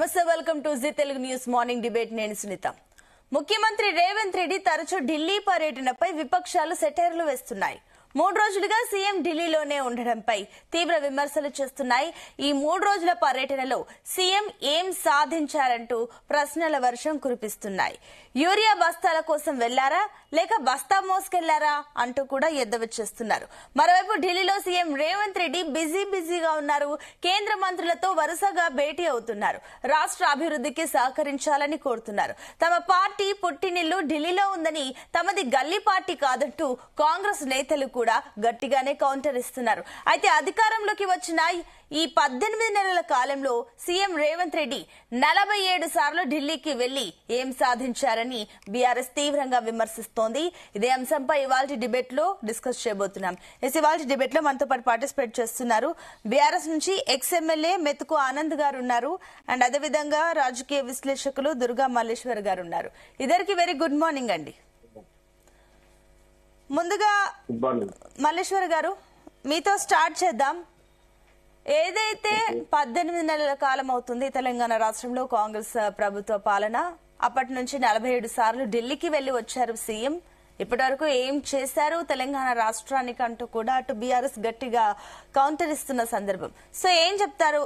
నమస్తే, welcome to Zee Telugu news morning debate. నేను సునీత. ముఖ్యమంత్రి రేవంత్ రెడ్డి తరచూ ఢిల్లీ పర్యటనపై విపక్షాలు సెటైర్లు వేస్తున్నాయి. 3 రోజులుగా సీఎం ఢిల్లీలోనే ఉండడంపై తీవ్ర విమర్శలు చేస్తున్నాయి. ఈ 3 రోజుల పర్యటనలో సీఎం ఏం సాధించారంటూ ప్రశ్నల వర్షం కురిపిస్తున్నాయి. యూరియా బస్తాల కోసం వెళ్లారా లేక బస్తా మోసుకెళ్లారా అంటూ కూడా ఎద్దవ చేస్తున్నారు. మరోవైపు ఢిల్లీలో సీఎం రేవంత్ రెడ్డి బిజీగా ఉన్నారు. కేంద్ర మంత్రులతో వరుసగా భేటీ అవుతున్నారు. రాష్ట్ర అభివృద్ధికి సహకరించాలని కోరుతున్నారు. తమ పార్టీ పుట్టినిల్లు ఢిల్లీలో ఉందని, తమది గల్లీ పార్టీ కాదంటూ కాంగ్రెస్ నేతలు కూడా గట్టిగానే కౌంటర్ ఇస్తున్నారు. అయితే అధికారంలోకి వచ్చిన ఈ 18 నెలల కాలంలో సీఎం రేవంత్ రెడ్డి 47 సార్లు ఢిల్లీకి వెళ్లి ఏం సాధించారని బీఆర్ఎస్ తీవ్రంగా విమర్శిస్తోంది. ఇదే అంశంపై ఇవాల్టి డిబేట్ లో డిస్కస్ చేయబోతున్నాం. ఇవాల్టి డిబేట్ లో మనతో పాటు పార్టిసిపేట్ చేస్తున్నారు బీఆర్ఎస్ నుంచి ఎక్స్ ఎమ్మెల్యే మెతుకు ఆనంద్ గారు ఉన్నారు. అండ్ అదేవిధంగా రాజకీయ విశ్లేషకులు దుర్గా మల్లేశ్వర్ గారు ఉన్నారు. ఇద్దరికి వెరీ గుడ్ మార్నింగ్ అండి. ముందుగా మల్లేశ్వర్ గారు, మీతో స్టార్ట్ చేద్దాం. ఏదైతే 18 నెలల కాలం అవుతుంది తెలంగాణ రాష్ట్రంలో కాంగ్రెస్ ప్రభుత్వ పాలన, అప్పటి నుంచి 47 సార్లు ఢిల్లీకి వెళ్లి వచ్చారు సీఎం. ఇప్పటి వరకు ఏం చేశారు తెలంగాణ రాష్ట్రానికి అంటూ కూడా అటు బీఆర్ఎస్ గట్టిగా కౌంటర్ ఇస్తున్న సందర్భం. సో ఏం చెప్తారు?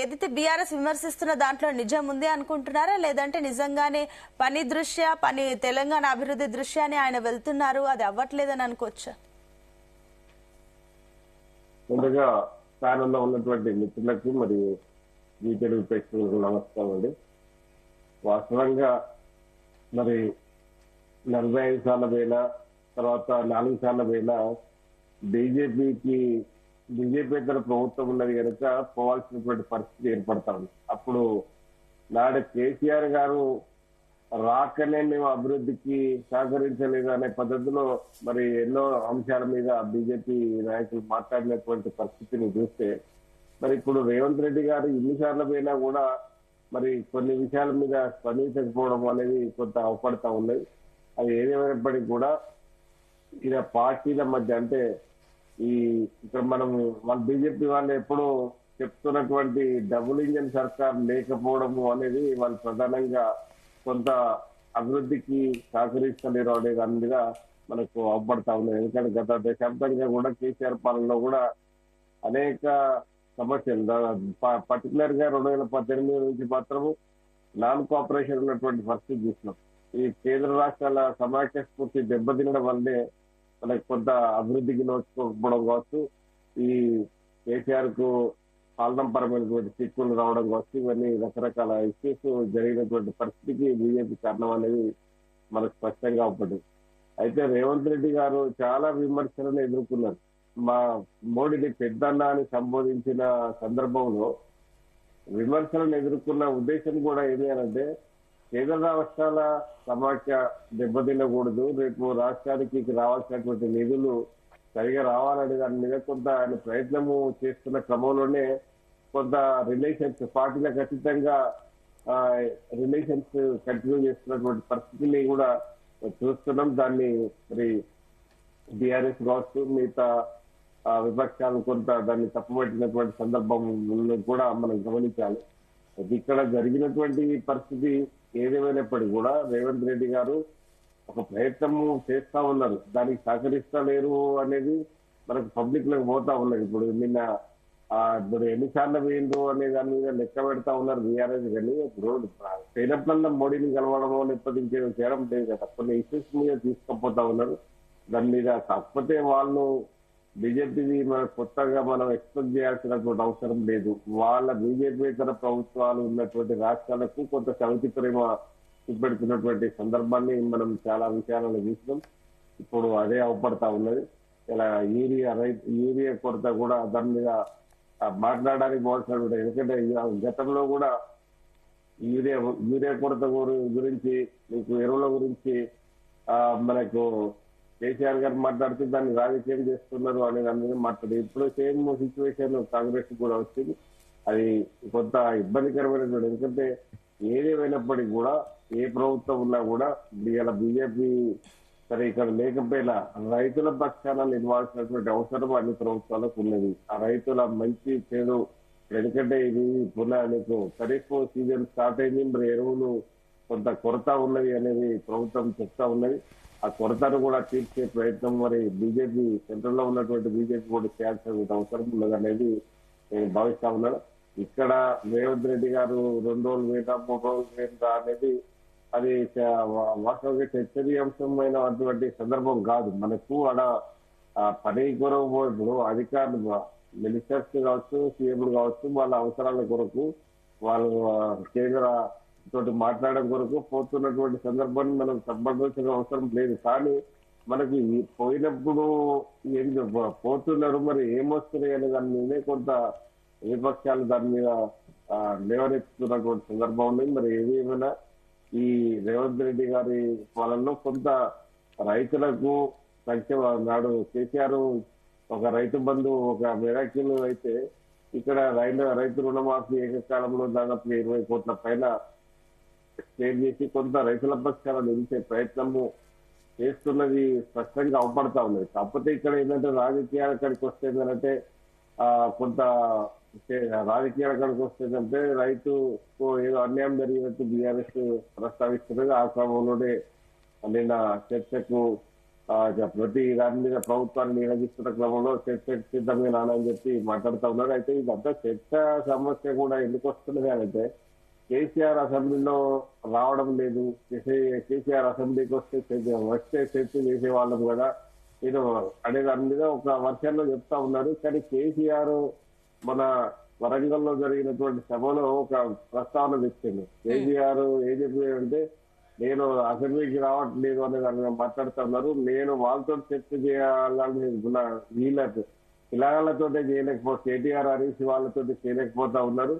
ఏదైతే బీఆర్ఎస్ విమర్శిస్తున్న దాంట్లో నిజం ఉంది అనుకుంటున్నారా, లేదంటే నిజంగానే తెలంగాణ అభివృద్ధి దృష్ట్యానే ఆయన వెళ్తున్నారు, అది అవ్వట్లేదని అనుకోవచ్చా? ముందుగా స్థానంలో ఉన్నటువంటి మిత్రులకు మరియు ఈ తెలుగు ప్రేక్షకులకు నమస్కారం అండి. వాస్తవంగా మరి 45 సార్ల వేళ, తర్వాత 4 సార్ల వేళ బీజేపీతర ప్రభుత్వం ఉన్నది కనుక పోవాల్సినటువంటి పరిస్థితి ఏర్పడతా ఉంది. అప్పుడు నాడు కేసీఆర్ గారు రాకనే మేము అభివృద్ధికి సహకరించలేదు అనే పద్ధతిలో మరి ఎన్నో అంశాల మీద బీజేపీ నాయకులు మాట్లాడినటువంటి పరిస్థితిని చూస్తే, మరి ఇప్పుడు రేవంత్ రెడ్డి గారు ఇన్నిసార్లు పోయినా కూడా మరి కొన్ని విషయాల మీద స్పందించకపోవడం అనేది కొంత అవపడతా ఉన్నది. అది ఏదేమైనప్పటికీ కూడా ఇలా పార్టీల మధ్య, అంటే ఇక్కడ మన బీజేపీ వాళ్ళు ఎప్పుడూ చెప్తున్నటువంటి డబుల్ ఇంజన్ సర్కార్ లేకపోవడము అనేది వాళ్ళు ప్రధానంగా కొంత అభివృద్ధికి సహకరిస్తలేరు అనే దాని మీద మనకు అవపడతా ఉన్నాయి. ఎందుకంటే గత దశాబ్దంగా కూడా కేసీఆర్ పాలనలో కూడా అనేక సమస్యలు, పర్టికులర్ గా 2018 నుంచి మాత్రము నాన్ కోఆపరేషన్ ఉన్నటువంటి పరిస్థితి చూసినాం. ఈ కేంద్ర రాష్ట్రాల సమాఖ్య స్ఫూర్తి దెబ్బతినడం వల్లే మనకు కొంత అభివృద్ధికి నోచుకోకపోవడం కావచ్చు, ఈ కేసీఆర్ కు పాలనాపరమైనటువంటి చిక్కులు రావడం కావచ్చు, ఇవన్నీ రకరకాల ఇష్యూస్ జరిగినటువంటి పరిస్థితికి బీజేపీ కారణం అనేది మనకు స్పష్టంగా ఉంటుంది. అయితే రేవంత్ రెడ్డి గారు చాలా విమర్శలను ఎదుర్కొన్నారు. మా మోడీని పెద్దన్న అని సంబోధించిన సందర్భంలో విమర్శలను ఎదుర్కొన్న ఉద్దేశం కూడా ఏమి అంటే, కేంద్ర రాష్ట్రాల సమాఖ్య దెబ్బతినకూడదు, రేపు రాష్ట్రానికి రావాల్సినటువంటి నిధులు సరిగా రావాలనే దాని మీద కొంత ఆయన ప్రయత్నము చేస్తున్న క్రమంలోనే కొంత రిలేషన్స్, పార్టీలకు అతీతంగా రిలేషన్స్ కంటిన్యూ చేస్తున్నటువంటి పరిస్థితిని కూడా చూస్తున్నాం. దాన్ని మరి బీఆర్ఎస్ కావచ్చు, మిగతా విపక్షాలు కొంత దాన్ని తప్పుపట్టినటువంటి సందర్భం కూడా మనం గమనించాలి. ఇక్కడ జరిగినటువంటి పరిస్థితి ఏదేమైనప్పటికీ కూడా రేవంత్ రెడ్డి గారు ఒక ప్రయత్నము చేస్తా ఉన్నారు. దానికి సహకరిస్తలేరు అనేది మనకు పబ్లిక్ లోకి పోతా ఉన్నది. ఇప్పుడు ఎన్నిసార్లు వేయండు అనే దాని మీద లెక్క పెడతా ఉన్నారు బీఆర్ఎస్. కానీ ఇప్పుడు పోయినప్పుడల్లా మోడీని కలవడమో లేకపోతే ఇంకేదో చేయడం లేదు కదా, కొన్ని ఇష్యూస్ మీద తీసుకుపోతా ఉన్నారు దాని మీద. కాకపోతే వాళ్ళు బీజేపీది కొత్తగా మనం ఎక్స్పెక్ట్ చేయాల్సినటువంటి అవసరం లేదు. వాళ్ళ బీజేపీతర ప్రభుత్వాలు ఉన్నటువంటి రాష్ట్రాలకు కొంత సమితి ప్రేమ చూపెడుతున్నటువంటి సందర్భాన్ని మనం చాలా విషయాలను చూసినాం. ఇప్పుడు అదే అవపడతా ఉన్నది. ఇలా యూరియా కొరత కూడా దాని మీద మాట్లాడడానికి పోవాల్సిన, ఎందుకంటే గతంలో కూడా యూరియా కొరత గురించి, మీకు ఎరువుల గురించి మనకు కేసీఆర్ గారు మాట్లాడుతూ దాన్ని రాజకీయం చేస్తున్నారు అనే దాని మీద మాట్లాడు. ఇప్పుడు సేమ్ సిచ్యువేషన్ కాంగ్రెస్ కూడా వచ్చింది. అది కొంత ఇబ్బందికరమైనటువంటి, ఎందుకంటే ఏదేమైనప్పటికీ కూడా ఏ ప్రభుత్వం ఉన్నా కూడా ఇలా బీజేపీ సరే ఇక్కడ లేకపోయినా రైతుల పక్షాన నిలవాల్సినటువంటి అవసరం అన్ని ప్రభుత్వాలకు ఉన్నది. ఆ రైతుల మంచి చెడు ఎందుకంటే ఇది పునః నీకు ఖరీఫ్ సీజన్ స్టార్ట్ అయింది, మరి ఎరువులు కొంత కొరత ఉన్నది అనేది ప్రభుత్వం చెప్తా ఉన్నది. ఆ కొరతను కూడా తీర్చే ప్రయత్నం మరి బీజేపీ సెంట్రల్ లో ఉన్నటువంటి బీజేపీ కూడా చేయాల్సిన అవసరం ఉన్నది అనేది నేను భావిస్తా ఉన్నాను. ఇక్కడ రేవంత్ రెడ్డి గారు 2 రోజులు వేదా 3 రోజులు వేదా అనేది అది వాస్తవంగా చర్చనీయాంశమైనటువంటి సందర్భం కాదు. మనకు ఆడ పని కొరకు ఇప్పుడు అధికారులు మినిస్టర్స్ కావచ్చు, సీఎంలు కావచ్చు, వాళ్ళ అవసరాల కొరకు వాళ్ళు కేంద్ర తోటి మాట్లాడడం కొరకు పోతున్నటువంటి సందర్భాన్ని మనం తప్పవలసిన అవసరం లేదు. కానీ మనకి పోయినప్పుడు ఏం పోతున్నారు, మరి ఏమొస్తున్నాయి అనే దాని మీదే కొంత విపక్షాలు దాని మీద లేవనెత్తుతున్నటువంటి సందర్భం ఉంది. మరి ఏదేమైనా ఈ రేవంత్ రెడ్డి గారి పాలనలో కొంత రైతులకు నాడు కేసీఆర్ ఒక రైతు బంధు ఒక మిరాకిల్ అయితే ఇక్కడ రైతు రుణమాఫీ ఏకకాలంలో దాదాపు 20 కోట్ల పైన స్టేట్ చేసి కొంత రైతుల పక్షాలను నిలిచే ప్రయత్నము చేస్తున్నది స్పష్టంగా అవపడతా ఉన్నది. కాకపోతే ఇక్కడ ఏంటంటే రాజకీయాల కాడికి వస్తే ఏంటంటే కొంత రాజకీయాల కాడికి వస్తేందంటే రైతుకు ఏదో అన్యాయం జరిగినట్టు బీఆర్ఎస్ ప్రస్తావిస్తున్నది. ఆ క్రమంలోనే నిన్న చర్చకు ప్రతి దాని మీద ప్రభుత్వాన్ని నిలదీస్తున్న క్రమంలో చర్చకు సిద్ధమే నానని చెప్పి మాట్లాడుతూ ఉన్నారు. అయితే ఇదంతా చర్చ సమస్య కూడా ఎందుకు వస్తున్నది అంటే కేసీఆర్ అసెంబ్లీలో రావడం లేదు. కేసీఆర్ అసెంబ్లీకి వస్తే చర్చ చేసే వాళ్ళం కదా నేను అనే దాని మీద ఒక వర్షంలో చెప్తా ఉన్నారు. కానీ కేసీఆర్ మన వరంగల్లో జరిగినటువంటి సభలో ఒక ప్రస్తావన తెచ్చింది. కేసీఆర్ ఏం చెప్పారంటే నేను అసెంబ్లీకి రావట్లేదు అనే దాని మీద మాట్లాడుతున్నారు. నేను వాళ్ళతో చర్చ చేయాలని వీళ్ళతో పిల్లగాళ్లతోటే చేయలేకపోతే కేటీఆర్ హరీష్ వాళ్ళతో చేయలేకపోతా ఉన్నారు.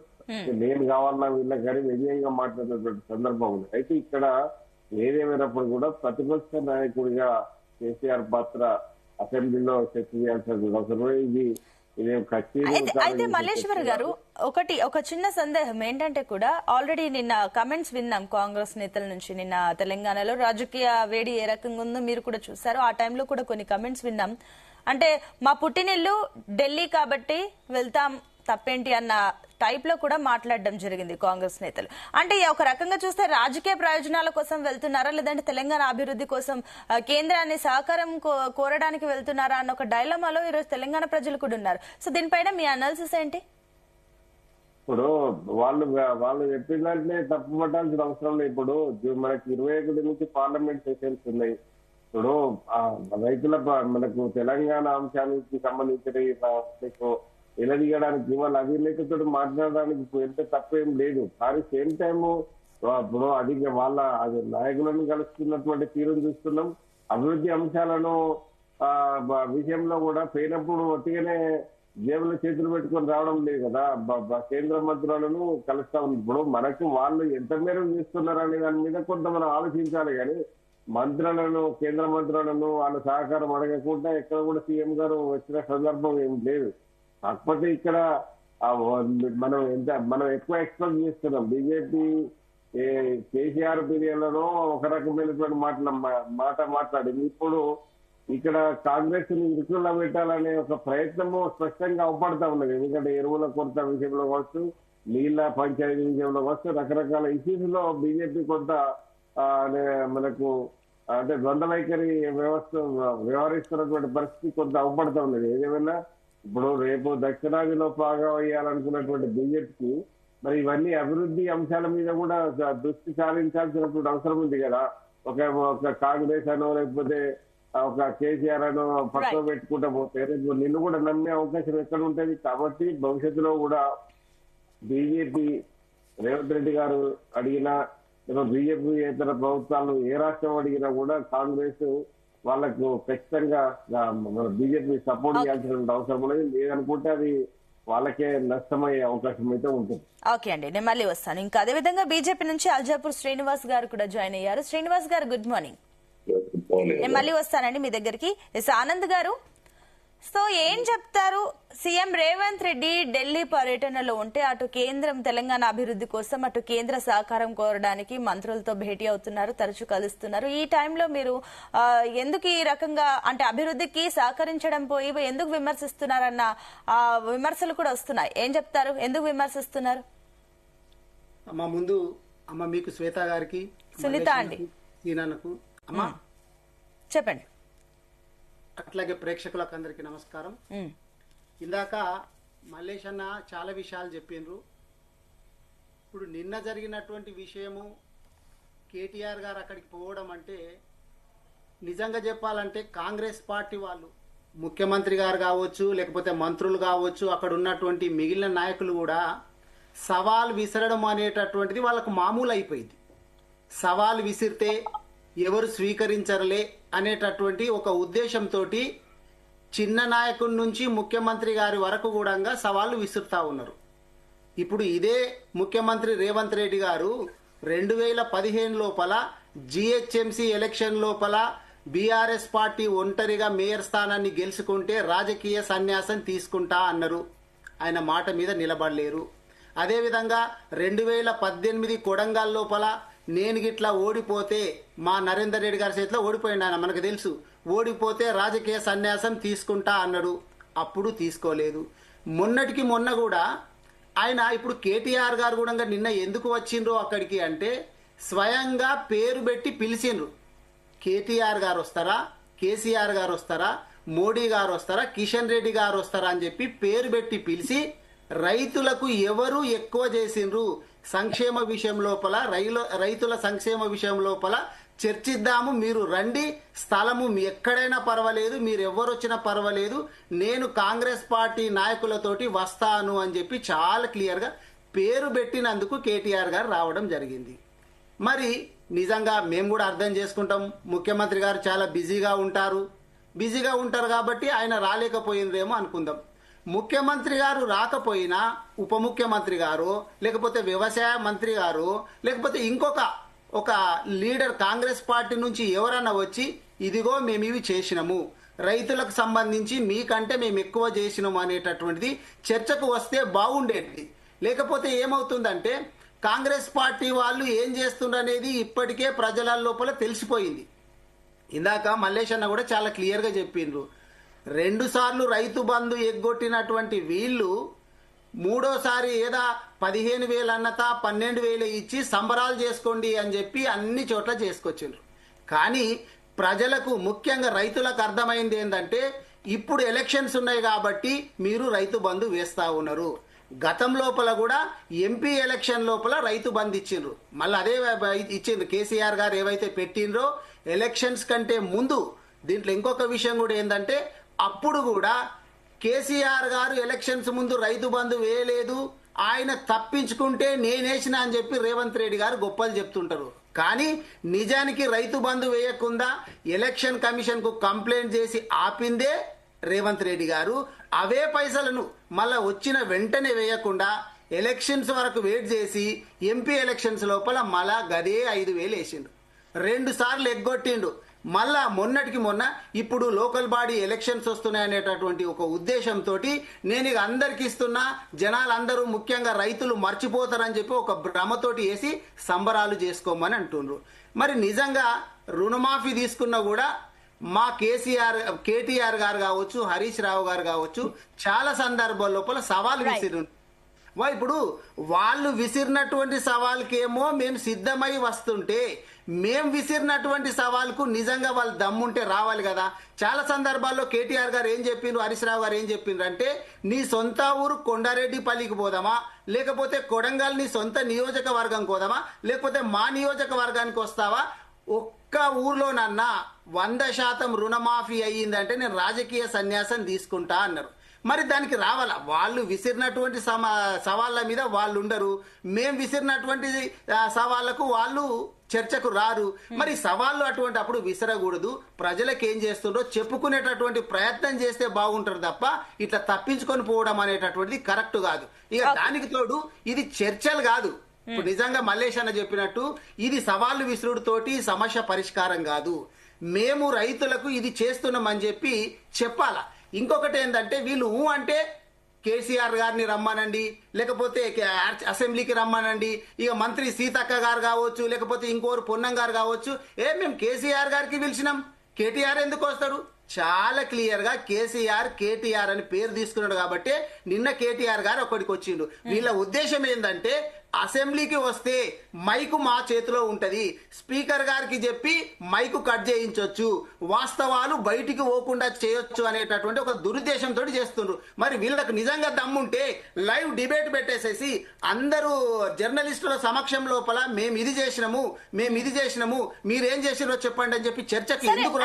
నేను కావాలన్నా వీళ్ళకి కానీ వ్యయంగా మాట్లాడినటువంటి సందర్భం ఉంది. అయితే ఇక్కడ ఏదేమైనప్పుడు కూడా ప్రతిపక్ష నాయకుడిగా కేసీఆర్ పాత్ర అసెంబ్లీలో చర్చ చేయాల్సిన అవసరం ఇది. అయితే మల్లేశ్వర్ గారు ఒక చిన్న సందేహం ఏంటంటే కూడా ఆల్రెడీ నిన్న కమెంట్స్ విన్నాం కాంగ్రెస్ నేతల నుంచి. నిన్న తెలంగాణలో రాజకీయ వేడి ఏ రకంగా ఉందో మీరు కూడా చూసారు. ఆ టైంలో కూడా కొన్ని కమెంట్స్ విన్నాం. అంటే మా పుట్టినిల్లు ఢిల్లీ కాబట్టి వెళ్తాం తప్పేంటి అన్న టైప్ లో కూడా మాట్లాడడం జరిగింది కాంగ్రెస్ నేతలు. అంటే ఒక రకంగా చూస్తే రాజకీయ ప్రయోజనాల కోసం వెళ్తున్నారా, లేదంటే తెలంగాణ అభివృద్ధి కోసం కేంద్రాన్ని సహకారం కోరడానికి వెళ్తున్నారా అన్న ఒక డైలమాలో ఈరోజు తెలంగాణ ప్రజలు కూడా ఉన్నారు. సో దీనిపైన మీ అనాలిసిస్ ఏంటి? ఇప్పుడు వాళ్ళు చెప్పిన దాంట్లో తప్పు పట్టాల్సిన అవసరం లేదు. ఇప్పుడు మనకి 21 నుంచి పార్లమెంట్ సెషన్స్ ఉన్నాయి. ఇప్పుడు రైతుల మనకు తెలంగాణ అంశానికి సంబంధించిన నిలదీయడానికి వాళ్ళ అధినేతతో మాట్లాడడానికి వెళ్తే తప్పేం లేదు. కానీ సేమ్ టైమ్ ఇప్పుడు అది వాళ్ళ నాయకులను కలుస్తున్నటువంటి తీరును చూస్తున్నాం. అభివృద్ధి అంశాలను విషయంలో కూడా పోయినప్పుడు ఒట్టిగానే జేబులో చేతులు పెట్టుకొని రావడం లేదు కదా. కేంద్ర మంత్రులను కలుస్తా ఉంది. ఇప్పుడు మనకు వాళ్ళు ఎంత మేరకు చేస్తున్నారు అనే దాని మీద కొంత మనం ఆలోచించాలి. కానీ మంత్రులను కేంద్ర మంత్రులను వాళ్ళ సహకారం అడగకుండా ఎక్కడ కూడా సీఎం గారు వచ్చిన సందర్భం ఏం లేదు. కాకపోతే ఇక్కడ మనం ఎక్కువ ఎక్స్పెక్ట్ చేస్తున్నాం. బీజేపీ కేసీఆర్ పీరియడ్లలో ఒక రకమైనటువంటి మాట మాట్లాడింది. ఇప్పుడు ఇక్కడ కాంగ్రెస్ ని ఇరుకుల్లో పెట్టాలనే ఒక ప్రయత్నము స్పష్టంగా అవపడతా ఉన్నది. ఎందుకంటే ఎరువుల కొరత విషయంలో కావచ్చు, నీళ్ల పంచాయతీ విషయంలో కావచ్చు, రకరకాల ఇష్యూస్ లో బీజేపీ కొంత మనకు అంటే ద్వంద్వ వైఖరి వ్యవహరిస్తున్నటువంటి పరిస్థితి కొంత అవపడతా ఉన్నది. ఏదేమైనా ఇప్పుడు రేపు దక్షిణాదిలో బాగా వేయాలనుకున్నటువంటి బీజేపీకి మరి ఇవన్నీ అభివృద్ధి అంశాల మీద కూడా దృష్టి సారించాల్సినటువంటి అవసరం ఉంది కదా. ఒక కాంగ్రెస్ అనో లేకపోతే ఒక కేసీఆర్ అనో పక్కన పెట్టుకుంటా పోతే రేపు నిన్ను కూడా నమ్మే అవకాశం ఎక్కడ ఉంటుంది. కాబట్టి భవిష్యత్తులో కూడా బీజేపీ రేవంత్ రెడ్డి గారు అడిగినా బీజేపీ ఇతర ప్రభుత్వాలు ఏ రాష్ట్రం అడిగినా కూడా కాంగ్రెస్ వాళ్ళకు ఖచ్చితంగా బీజేపీ సపోర్ట్ చేయాల్సిన అవసరం ఉన్నది. లేదనుకుంటే అది వాళ్ళకే నష్టమయ్యే అవకాశం అయితే ఉంటుంది. ఓకే అండి, నేను మళ్ళీ వస్తాను. ఇంకా అదే విధంగా బీజేపీ నుంచి అల్జాపూర్ శ్రీనివాస్ గారు కూడా జాయిన్ అయ్యారు. శ్రీనివాస్ గారు గుడ్ మార్నింగ్. నేను మళ్ళీ వస్తానండి మీ దగ్గరికి. ఎస్ ఆనంద్ గారు, సో ఏం చెప్తారు? సీఎం రేవంత్ రెడ్డి ఢిల్లీ పర్యటనలో ఉంటే అటు కేంద్రం తెలంగాణ అభివృద్ధి కోసం అటు కేంద్ర సహకారం కోరడానికి మంత్రులతో భేటీ అవుతున్నారు, తరచూ కలుస్తున్నారు. ఈ టైంలో మీరు ఎందుకు ఈ రకంగా అంటే అభివృద్ధికి సహకరించడం పోయి ఎందుకు విమర్శిస్తున్నారన్న విమర్శలు కూడా వస్తున్నాయి. ఏం చెప్తారు? ఎందుకు విమర్శిస్తున్నారు? అమ్మ ముందు అమ్మ మీకు శ్వేత గారికి, సునీత అండి, సీనాన్నకు అమ్మ చెప్పండి. అట్లాగే ప్రేక్షకులకు అందరికి నమస్కారం. ఇందాక మల్లేష్ అన్న చాలా విషయాలు చెప్పిండ్రు. ఇప్పుడు నిన్న జరిగినటువంటి విషయము కేటీఆర్ గారు అక్కడికి పోవడం అంటే నిజంగా చెప్పాలంటే కాంగ్రెస్ పార్టీ వాళ్ళు ముఖ్యమంత్రి గారు కావచ్చు, లేకపోతే మంత్రులు కావచ్చు, అక్కడ ఉన్నటువంటి మిగిలిన నాయకులు కూడా సవాల్ విసరడం అనేటటువంటిది వాళ్ళకు మామూలు అయిపోయింది. సవాల్ విసిరితే ఎవరు స్వీకరించరలే అనేటటువంటి ఒక ఉద్దేశంతో చిన్న నాయకుడి నుంచి ముఖ్యమంత్రి గారి వరకు కూడా సవాళ్లు విసురుతా ఉన్నారు. ఇప్పుడు ఇదే ముఖ్యమంత్రి రేవంత్ రెడ్డి గారు 2015 లోపల జిహెచ్ఎంసీ ఎలక్షన్ లోపల బీఆర్ఎస్ పార్టీ ఒంటరిగా మేయర్ స్థానాన్ని గెలుచుకుంటే రాజకీయ సన్యాసం తీసుకుంటా అన్నారు. ఆయన మాట మీద నిలబడలేరు. అదేవిధంగా 2018 కొడంగల్ లోపల నేను గిట్లా ఓడిపోతే మా నరేందర్ రెడ్డి గారి చేతిలో ఓడిపోయింది, ఆయన మనకు తెలుసు, ఓడిపోతే రాజకీయ సన్యాసం తీసుకుంటా అన్నాడు. అప్పుడు తీసుకోలేదు. మొన్నటికి మొన్న కూడా ఆయన ఇప్పుడు కేటీఆర్ గారు కూడా నిన్న ఎందుకు వచ్చిండ్రో అక్కడికి అంటే స్వయంగా పేరు పెట్టి పిలిచిండ్రు. కేటీఆర్ గారు వస్తారా, కేసీఆర్ గారు వస్తారా, మోడీ గారు వస్తారా, కిషన్ రెడ్డి గారు వస్తారా అని చెప్పి పేరు పెట్టి పిలిచి రైతులకు ఎవరు ఎక్కువ చేసిండ్రు, సంక్షేమ విషయం లోపల రైతుల సంక్షేమ విషయం లోపల చర్చిద్దాము, మీరు రండి, స్థలము ఎక్కడైనా పర్వాలేదు, మీరు ఎవరు వచ్చినా పర్వాలేదు, నేను కాంగ్రెస్ పార్టీ నాయకులతోటి వస్తాను అని చెప్పి చాలా క్లియర్గా పేరు పెట్టినందుకు కేటీఆర్ గారు రావడం జరిగింది. మరి నిజంగా మేము కూడా అర్థం చేసుకుంటాం, ముఖ్యమంత్రి గారు చాలా బిజీగా ఉంటారు కాబట్టి ఆయన రాలేకపోయిందేమో అనుకుందాం. ముఖ్యమంత్రి గారు రాకపోయినా ఉప ముఖ్యమంత్రి గారు, లేకపోతే వ్యవసాయ మంత్రి గారు, లేకపోతే ఒక లీడర్ కాంగ్రెస్ పార్టీ నుంచి ఎవరన్నా వచ్చి ఇదిగో మేము ఇవి చేసినాము, రైతులకు సంబంధించి మీకంటే మేము ఎక్కువ చేసినాము అనేటటువంటిది చర్చకు వస్తే బాగుండేది. లేకపోతే ఏమవుతుందంటే కాంగ్రెస్ పార్టీ వాళ్ళు ఏం చేస్తున్నారు అనేది ఇప్పటికే ప్రజల లోపల తెలిసిపోయింది. ఇందాక మల్లేష్ అన్న కూడా చాలా క్లియర్గా చెప్పిండ్రు. 2 సార్లు రైతు బంధు ఎగ్గొట్టినటువంటి వీళ్ళు మూడోసారి ఏదా 15,000 అన్నత 12,000 ఇచ్చి సంబరాలు చేసుకోండి అని చెప్పి అన్ని చోట్ల చేసుకొచ్చిండ్రు. కానీ ప్రజలకు ముఖ్యంగా రైతులకు అర్థమైంది ఏంటంటే ఇప్పుడు ఎలక్షన్స్ ఉన్నాయి కాబట్టి మీరు రైతు బంధు వేస్తా ఉన్నారు. గతం లోపల కూడా ఎంపీ ఎలక్షన్ లోపల రైతు బంధు ఇచ్చిండ్రు, మళ్ళీ అదే ఇచ్చిండ్రు. కేసీఆర్ గారు ఏవైతే పెట్టిండ్రో ఎలక్షన్స్ కంటే ముందు దీంట్లో ఇంకొక విషయం కూడా ఏంటంటే అప్పుడు కూడా కేసీఆర్ గారు ఎలక్షన్స్ ముందు రైతు బంధు వేయలేదు, ఆయన తప్పించుకుంటే నేనేసిన అని చెప్పి రేవంత్ రెడ్డి గారు గొప్పలు చెప్తుంటారు. కానీ నిజానికి రైతు బంధు వేయకుండా ఎలక్షన్ కమిషన్ కు కంప్లైంట్ చేసి ఆపిందే రేవంత్ రెడ్డి గారు. అవే పైసలను మళ్ళా వచ్చిన వెంటనే వేయకుండా ఎలక్షన్స్ వరకు వెయిట్ చేసి ఎంపీ ఎలక్షన్స్ లోపల మళ్ళా గదే 5,000 వేసిండు. 2 సార్లు ఎగ్గొట్టిండు. మళ్ళా మొన్నటికి మొన్న ఇప్పుడు లోకల్ బాడీ ఎలక్షన్స్ వస్తున్నాయి అనేటటువంటి ఒక ఉద్దేశంతో నేను ఇక అందరికి ఇస్తున్నా, జనాలందరూ ముఖ్యంగా రైతులు మర్చిపోతారని చెప్పి ఒక భ్రమతోటి వేసి సంబరాలు చేసుకోమని అంటుండ్రు. మరి నిజంగా రుణమాఫీ తీసుకున్నా కూడా మా కేటీఆర్ గారు కావచ్చు, హరీష్ రావు గారు కావచ్చు చాలా సందర్భాల లోపల సవాల్ విసిరు. ఇప్పుడు వాళ్ళు విసిరినటువంటి సవాల్కేమో మేము సిద్ధమై వస్తుంటే మేం విసిరినటువంటి సవాల్కు నిజంగా వాళ్ళు దమ్ముంటే రావాలి కదా. చాలా సందర్భాల్లో కేటీఆర్ గారు ఏం చెప్పిండ్రు, హరీష్ రావు గారు ఏం చెప్పిండ్రు అంటే నీ సొంత ఊరు కొండారెడ్డిపల్లికి పోదామా, లేకపోతే కొడంగల్ నీ సొంత నియోజకవర్గం పోదామా, లేకపోతే మా నియోజకవర్గానికి వస్తావా, ఒక్క ఊర్లోనన్నా 100% రుణమాఫీ అయ్యిందంటే నేను రాజకీయ సన్యాసం తీసుకుంటా అన్నారు. మరి దానికి రావాలా? వాళ్ళు విసిరినటువంటి సవాళ్ళ మీద వాళ్ళు ఉండరు, మేం విసిరినటువంటి సవాళ్లకు వాళ్ళు చర్చకు రారు. మరి సవాళ్ళు అటువంటి అప్పుడు విసరకూడదు. ప్రజలకు ఏం చేస్తుండో చెప్పుకునేటటువంటి ప్రయత్నం చేస్తే బాగుంటారు తప్ప ఇట్లా తప్పించుకొని పోవడం అనేటటువంటిది కరెక్ట్ కాదు. ఇక దానికి తోడు ఇది చర్చలు కాదు. ఇప్పుడు నిజంగా మల్లేష్ అన్న చెప్పినట్టు ఇది సవాళ్లు విసురుడుతోటి సమస్య పరిష్కారం కాదు. మేము రైతులకు ఇది చేస్తున్నామని చెప్పి చెప్పాలా. ఇంకొకటి ఏంటంటే వీళ్ళు అంటే కేసీఆర్ గారిని రమ్మనండి, లేకపోతే అసెంబ్లీకి రమ్మనండి, ఇక మంత్రి సీతక్క గారు కావచ్చు, లేకపోతే ఇంకోరు పొన్నం గారు కావచ్చు. మేము కేసీఆర్ గారికి పిలిచినాం, కేటీఆర్ ఎందుకు వస్తాడు? చాలా క్లియర్ గా కేటీఆర్ అని పేరు తీసుకున్నాడు కాబట్టి నిన్న కేటీఆర్ గారు ఒకటికి వచ్చిండు. వీళ్ళ ఉద్దేశం ఏంటంటే అసెంబ్లీకి వస్తే మైకు మా చేతిలో ఉంటది, స్పీకర్ గారికి చెప్పి మైకు కట్ చేయించవచ్చు, వాస్తవాలు బయటికి పోకుండా చేయొచ్చు అనేటటువంటి ఒక దురుద్దేశంతో చేస్తుండ్రు. మరి వీళ్ళకి నిజంగా దమ్ముంటే లైవ్ డిబేట్ పెట్టేసేసి అందరూ జర్నలిస్టుల సమక్షం లోపల మేము ఇది చేసినాము మీరేం చేసినారో చెప్పండి అని చెప్పి చర్చకి ఎందుకు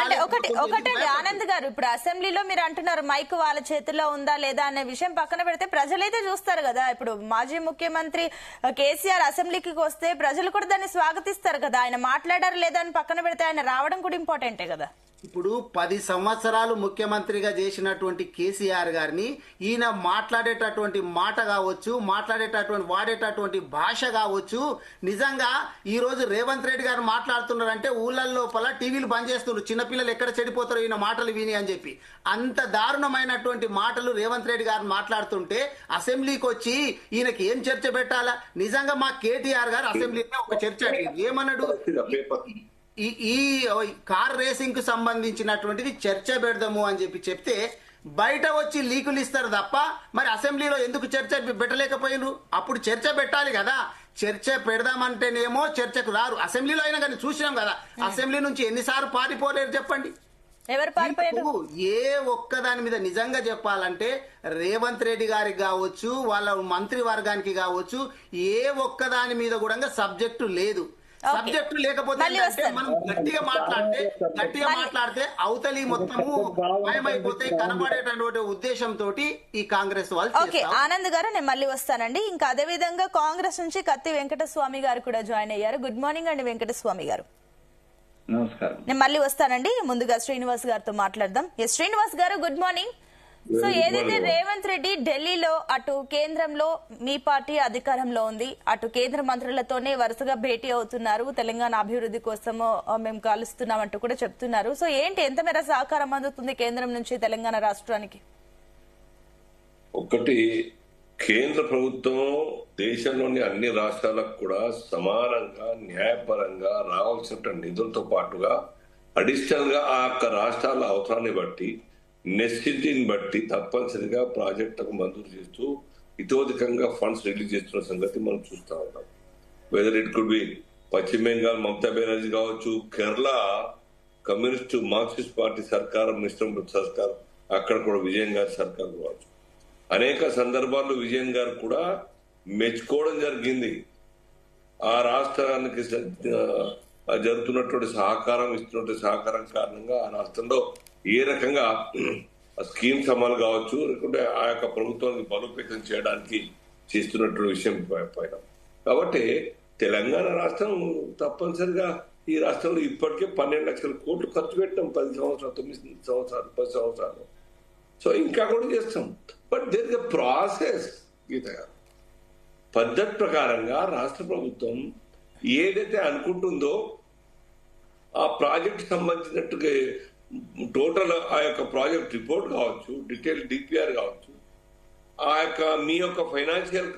ఒకటండి ఆనంద్ గారు, ఇప్పుడు అసెంబ్లీలో మీరు అంటున్నారు మైక్ వాళ్ళ చేతిలో ఉందా లేదా అనే విషయం పక్కన పెడితే ప్రజలైతే చూస్తారు కదా. ఇప్పుడు మాజీ ముఖ్యమంత్రి కేసీఆర్ అసెంబ్లీకి వస్తే ప్రజలు కూడా దాన్ని స్వాగతిస్తారు కదా. ఆయన మాట్లాడారు లేదా అని పక్కన పెడితే ఆయన రావడం కూడా ఇంపార్టెంటే కదా. ఇప్పుడు 10 సంవత్సరాలు ముఖ్యమంత్రిగా చేసినటువంటి కేసీఆర్ గారిని ఈయన మాట్లాడేటటువంటి మాట కావచ్చు, వాడేటటువంటి భాష కావచ్చు, నిజంగా ఈ రోజు రేవంత్ రెడ్డి గారు మాట్లాడుతున్నారంటే ఊళ్ళ లోపల టీవీలు బంద్ చేస్తున్నారు, చిన్నపిల్లలు ఎక్కడ చెడిపోతారో ఈయన మాటలు విని అని చెప్పి. అంత దారుణమైనటువంటి మాటలు రేవంత్ రెడ్డి గారు మాట్లాడుతుంటే అసెంబ్లీకి వచ్చి ఈయనకి ఏం చర్చ పెట్టాలా? నిజంగా మా కేటీఆర్ గారు అసెంబ్లీలో ఒక చర్చ ఏమన్నాడు, ఈ కార్ రేసింగ్ కు సంబంధించినటువంటిది చర్చ పెడదాము అని చెప్తే బయట వచ్చి లీకులు ఇస్తారు తప్ప మరి అసెంబ్లీలో ఎందుకు చర్చ పెట్టలేకపోయినరు? అప్పుడు చర్చ పెట్టాలి కదా. చర్చ పెడదామంటేనేమో చర్చకు రారు. అసెంబ్లీలో అయినా కానీ చూసినాం కదా, అసెంబ్లీ నుంచి ఎన్నిసార్లు పారిపోలేరు చెప్పండి. ఎవరు పారిపోయారు? ఏ ఒక్క దాని మీద నిజంగా చెప్పాలంటే రేవంత్ రెడ్డి గారికి కావచ్చు, వాళ్ళ మంత్రి వర్గానికి కావచ్చు, ఏ ఒక్క దాని మీద కూడా సబ్జెక్టు లేదు. సబ్జెక్టు లేకపోతే మనం గట్టిగా మాట్లాడితే అవతలి మొత్తము భయమైపోతే కనబడేటటువంటి ఉద్దేశంతో ఈ కాంగ్రెస్ వాళ్ళు. ఓకే ఆనంద్ గారు, నేను మళ్ళీ వస్తానండి. ఇంకా అదే విధంగా కాంగ్రెస్ నుంచి కత్తి వెంకటస్వామి గారు కూడా జాయిన్ అయ్యారు. గుడ్ మార్నింగ్ అండి వెంకటస్వామి గారు. నమస్కారం. నేను మళ్ళీ వస్తానండి. ముందుగా శ్రీనివాస్ గారితో మాట్లాడదాం. శ్రీనివాస్ గారు గుడ్ మార్నింగ్. సో ఏదైతే రేవంత్ రెడ్డి ఢిల్లీలో అటు కేంద్రంలో మీ పార్టీ అధికారంలో ఉంది, అటు కేంద్ర మంత్రులతోనే వరుసగా భేటీ అవుతున్నారు, తెలంగాణ అభివృద్ధి కోసం మేము కలుస్తున్నామంటూ కూడా చెప్తున్నారు. సో ఏంటి, ఎంత మేర సహకారం అందుతుంది కేంద్రం నుంచి తెలంగాణ రాష్ట్రానికి? ఒకటి, కేంద్ర ప్రభుత్వం దేశంలోని అన్ని రాష్ట్రాలకు కూడా సమానంగా న్యాయపరంగా రావాల్సిన నిధులతో పాటుగా అడిషనల్ గా ఆ యొక్క రాష్ట్రాల అవసరాన్ని బట్టి నెసిటీని బట్టి తప్పనిసరిగా ప్రాజెక్టులకు మంజూరు చేస్తూ ఇతోధికంగా ఫండ్స్ రిలీజ్ చేస్తున్న సంగతి మనం చూస్తూ ఉన్నాం. వెదర్ ఇట్ కుడ్ బి పశ్చిమ బెంగాల్ మమతా బెనర్జీ కావచ్చు, కేరళ కమ్యూనిస్టు మార్క్సిస్ట్ పార్టీ సర్కార్, మిశ్రమ సర్కార్, అక్కడ కూడా విజయన్ గారి సర్కార్ కావచ్చు. అనేక సందర్భాల్లో విజయన్ గారు కూడా మెచ్చుకోవడం జరిగింది. ఆ రాష్ట్రానికి జరుగుతున్నటువంటి సహకారం, ఇస్తున్నటువంటి సహకారం కారణంగా ఆ రాష్ట్రంలో ఏ రకంగా స్కీమ్స్ అమలు కావచ్చు, లేకుంటే ఆ యొక్క ప్రభుత్వానికి బలోపేతం చేయడానికి చేస్తున్నటువంటి విషయం పైన. కాబట్టి తెలంగాణ రాష్ట్రం తప్పనిసరిగా ఈ రాష్ట్రంలో ఇప్పటికే 12 లక్షల కోట్లు ఖర్చు పెట్టాం 10 సంవత్సరాలు. సో ఇంకా కూడా చేస్తాం. But there is a process. Geetha గారు, పద్ధతి ప్రకారంగా రాష్ట్ర ప్రభుత్వం ఏదైతే అనుకుంటుందో ఆ ప్రాజెక్ట్ సంబంధించినట్టుగా టోటల్ ఆ యొక్క ప్రాజెక్ట్ రిపోర్ట్ కావచ్చు, డీటెయిల్ డిపిఆర్ కావచ్చు, ఆ యొక్క మీ యొక్క ఫైనాన్షియల్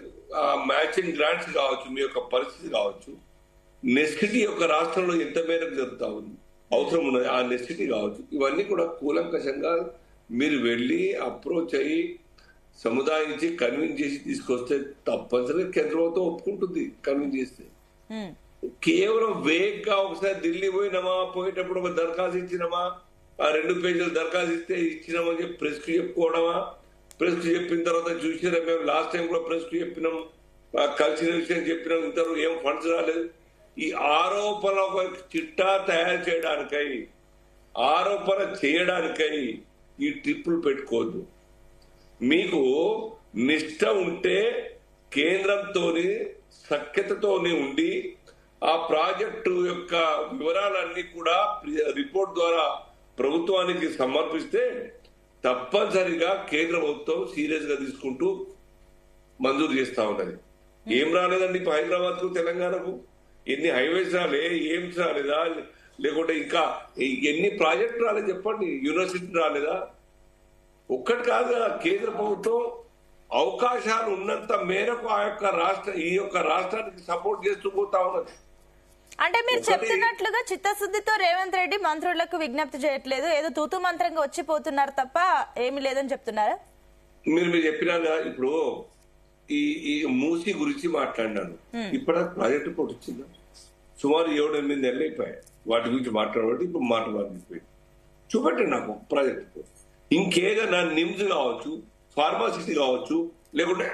మ్యాచింగ్ గ్రాంట్స్ కావచ్చు, మీ యొక్క పరిస్థితి కావచ్చు, నెసిటీ యొక్క రాష్ట్రంలో ఎంత మేరకు జరుగుతా ఉంది, అవసరం ఉన్నది ఆ నెసిటీ కావచ్చు, ఇవన్నీ కూడా కూలంకషంగా మీరు వెళ్ళి అప్రోచ్ అయ్యి సముదాయించి కన్విన్స్ చేసి తీసుకొస్తే తప్పనిసరిగా కేంద్ర ప్రభుత్వం ఒప్పుకుంటుంది. కన్విన్స్ చేస్తే కేవలం వేగ్ గా ఒకసారి ఢిల్లీ పోయినామా, పోయేటప్పుడు ఒక దరఖాస్తు ఇచ్చినామా, ఆ 2 పేజీలు దరఖాస్తు ఇస్తే ఇచ్చినామని చెప్పి ప్రెస్ కు చెప్పుకోవడమా, ప్రెస్ కు చెప్పిన తర్వాత చూసినా మేము లాస్ట్ టైం కూడా ప్రెస్ కు చెప్పినాం, కలిసిన విషయం చెప్పినాం, ఇంతవరకు ఏం ఫండ్స్ రాలేదు. ఈ ఆరోపణ ఒక చిట్టా తయారు చేయడానికై, ఆరోపణ చేయడానికై ఈ ట్రిప్పులు పెట్టుకోవద్దు. మీకు నిష్ట ఉంటే కేంద్రంతోని సఖ్యతతోని ఉండి ఆ ప్రాజెక్టు యొక్క వివరాలన్నీ కూడా రిపోర్ట్ ద్వారా ప్రభుత్వానికి సమర్పిస్తే తప్పనిసరిగా కేంద్ర ప్రభుత్వం సీరియస్ గా తీసుకుంటూ మంజూరు చేస్తా ఉన్నది. ఏం రాలేదండి ఇప్పుడు హైదరాబాద్ కు తెలంగాణకు? ఎన్ని హైవేస్ రాలే, ఏమ్స్ రాలేదా, లేకుంటే ఇంకా ఎన్ని ప్రాజెక్టులు రాలేదు చెప్పండి? యూనివర్సిటీ రాలేదా? ఒక్కటి కాదు కదా, కేంద్ర ప్రభుత్వం అవకాశాలు ఉన్నంత మేరకు ఈ యొక్క రాష్ట్రానికి సపోర్ట్ చేస్తూ పోతా ఉన్నది. అంటే మీరు చెప్తున్నట్లుగా చిత్తశుద్ధితో రేవంత్ రెడ్డి మంత్రులకు విజ్ఞప్తి చేయట్లేదు, ఏదో తూతు మంత్రంగా వచ్చిపోతున్నారు తప్ప ఏమీ లేదని చెప్తున్నారా? మీరు చెప్పినా ఇప్పుడు ఈ మూసీ గురించి మాట్లాడినాను. ఇప్పుడు ప్రాజెక్టు కూడా వచ్చిందా? సుమారు 7-8 నెలలు అయిపోయాయి వాటి గురించి మాట్లాడబట్టి. ఇప్పుడు మాట్లాడిపోయింది. చూపెట్టండి నాకు ప్రాజెక్టు. ఇంకేదైనా నిమ్స్ కావచ్చు, ఫార్మాసిటీ కావచ్చు, లేకుంటే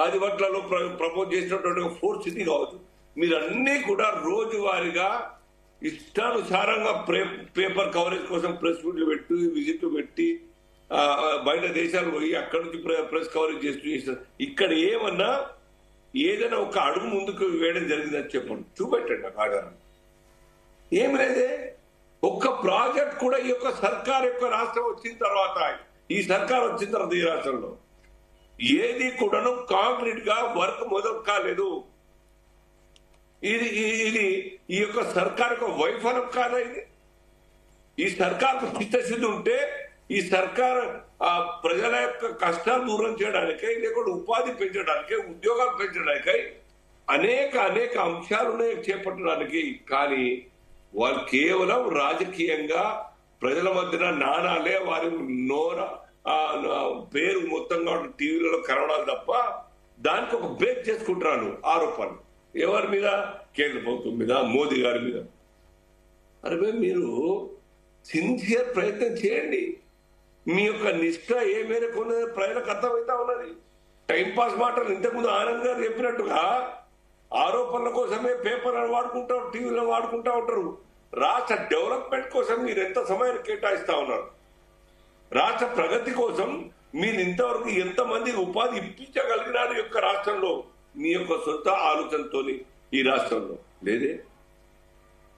ఆదివట్లలో ప్రపోజ్ చేసినటువంటి 4th సిటీ కావచ్చు, మీరన్నీ కూడా రోజువారీగా ఇష్టానుసారంగా పేపర్ కవరేజ్ కోసం ప్రెస్ మీట్లు పెట్టి, విజిట్లు పెట్టి, బయట దేశాలు పోయి అక్కడి నుంచి ప్రెస్ కవరేజ్ చేస్తారు. ఇక్కడ ఏదైనా ఒక అడుగు ముందుకు వేయడం జరిగిందని చెప్పండి, చూపెట్టండి నాకు ఆధారం. ఏమి లేదే. ఒక్క ప్రాజెక్ట్ కూడా ఈ యొక్క సర్కార్ యొక్క రాష్ట్రం వచ్చిన తర్వాత, ఈ సర్కార్ వచ్చిన తర్వాత ఈ రాష్ట్రంలో ఏది కూడాను కాంక్రీట్ గా వర్క్ మొదలు కాలేదు. ఇది ఈ యొక్క సర్కార్ యొక్క వైఫల్యం కాదా? ఇది ఈ సర్కార్కు చిత్తశుద్ధి ఉంటే ఈ సర్కార్ ప్రజల యొక్క కష్టాలు దూరం చేయడానికై, లేకపోతే ఉపాధి పెంచడానికై, ఉద్యోగాలు పెంచడానికై అనేక అంశాలు చేపట్టడానికి. కానీ వాళ్ళు కేవలం రాజకీయంగా ప్రజల మధ్యన నాణాలే వారి పేరు మొత్తంగా టీవీలలో కనబడాలి తప్ప దానికి ఒక బ్రేక్ చేసుకుంటున్నారు ఆరోపణలు. ఎవరి మీద? కేంద్ర ప్రభుత్వం మీద, మోదీ గారి మీద. అరే మీరు సిన్సియర్ ప్రయత్నం చేయండి. మీ యొక్క నిష్ఠ ఏ మేరకు ఉన్నది ప్రజలకు అర్థమవుతా ఉన్నది. టైంపాస్ మాటలు ఇంతకుముందు ఆనంద్ గారు చెప్పినట్టుగా ఆరోపణల కోసమే పేపర్లను వాడుకుంటారు, టీవీలను వాడుకుంటా ఉంటారు. రాష్ట్ర డెవలప్మెంట్ కోసం మీరు ఎంత సమయాన్ని కేటాయిస్తా ఉన్నారు? రాష్ట్ర ప్రగతి కోసం మీరు ఇంతవరకు ఎంతమంది ఉపాధి ఇప్పించగలిగినారు యొక్క రాష్ట్రంలో? మీ యొక్క సొంత ఆలోచనతో ఈ రాష్ట్రంలో లేదే.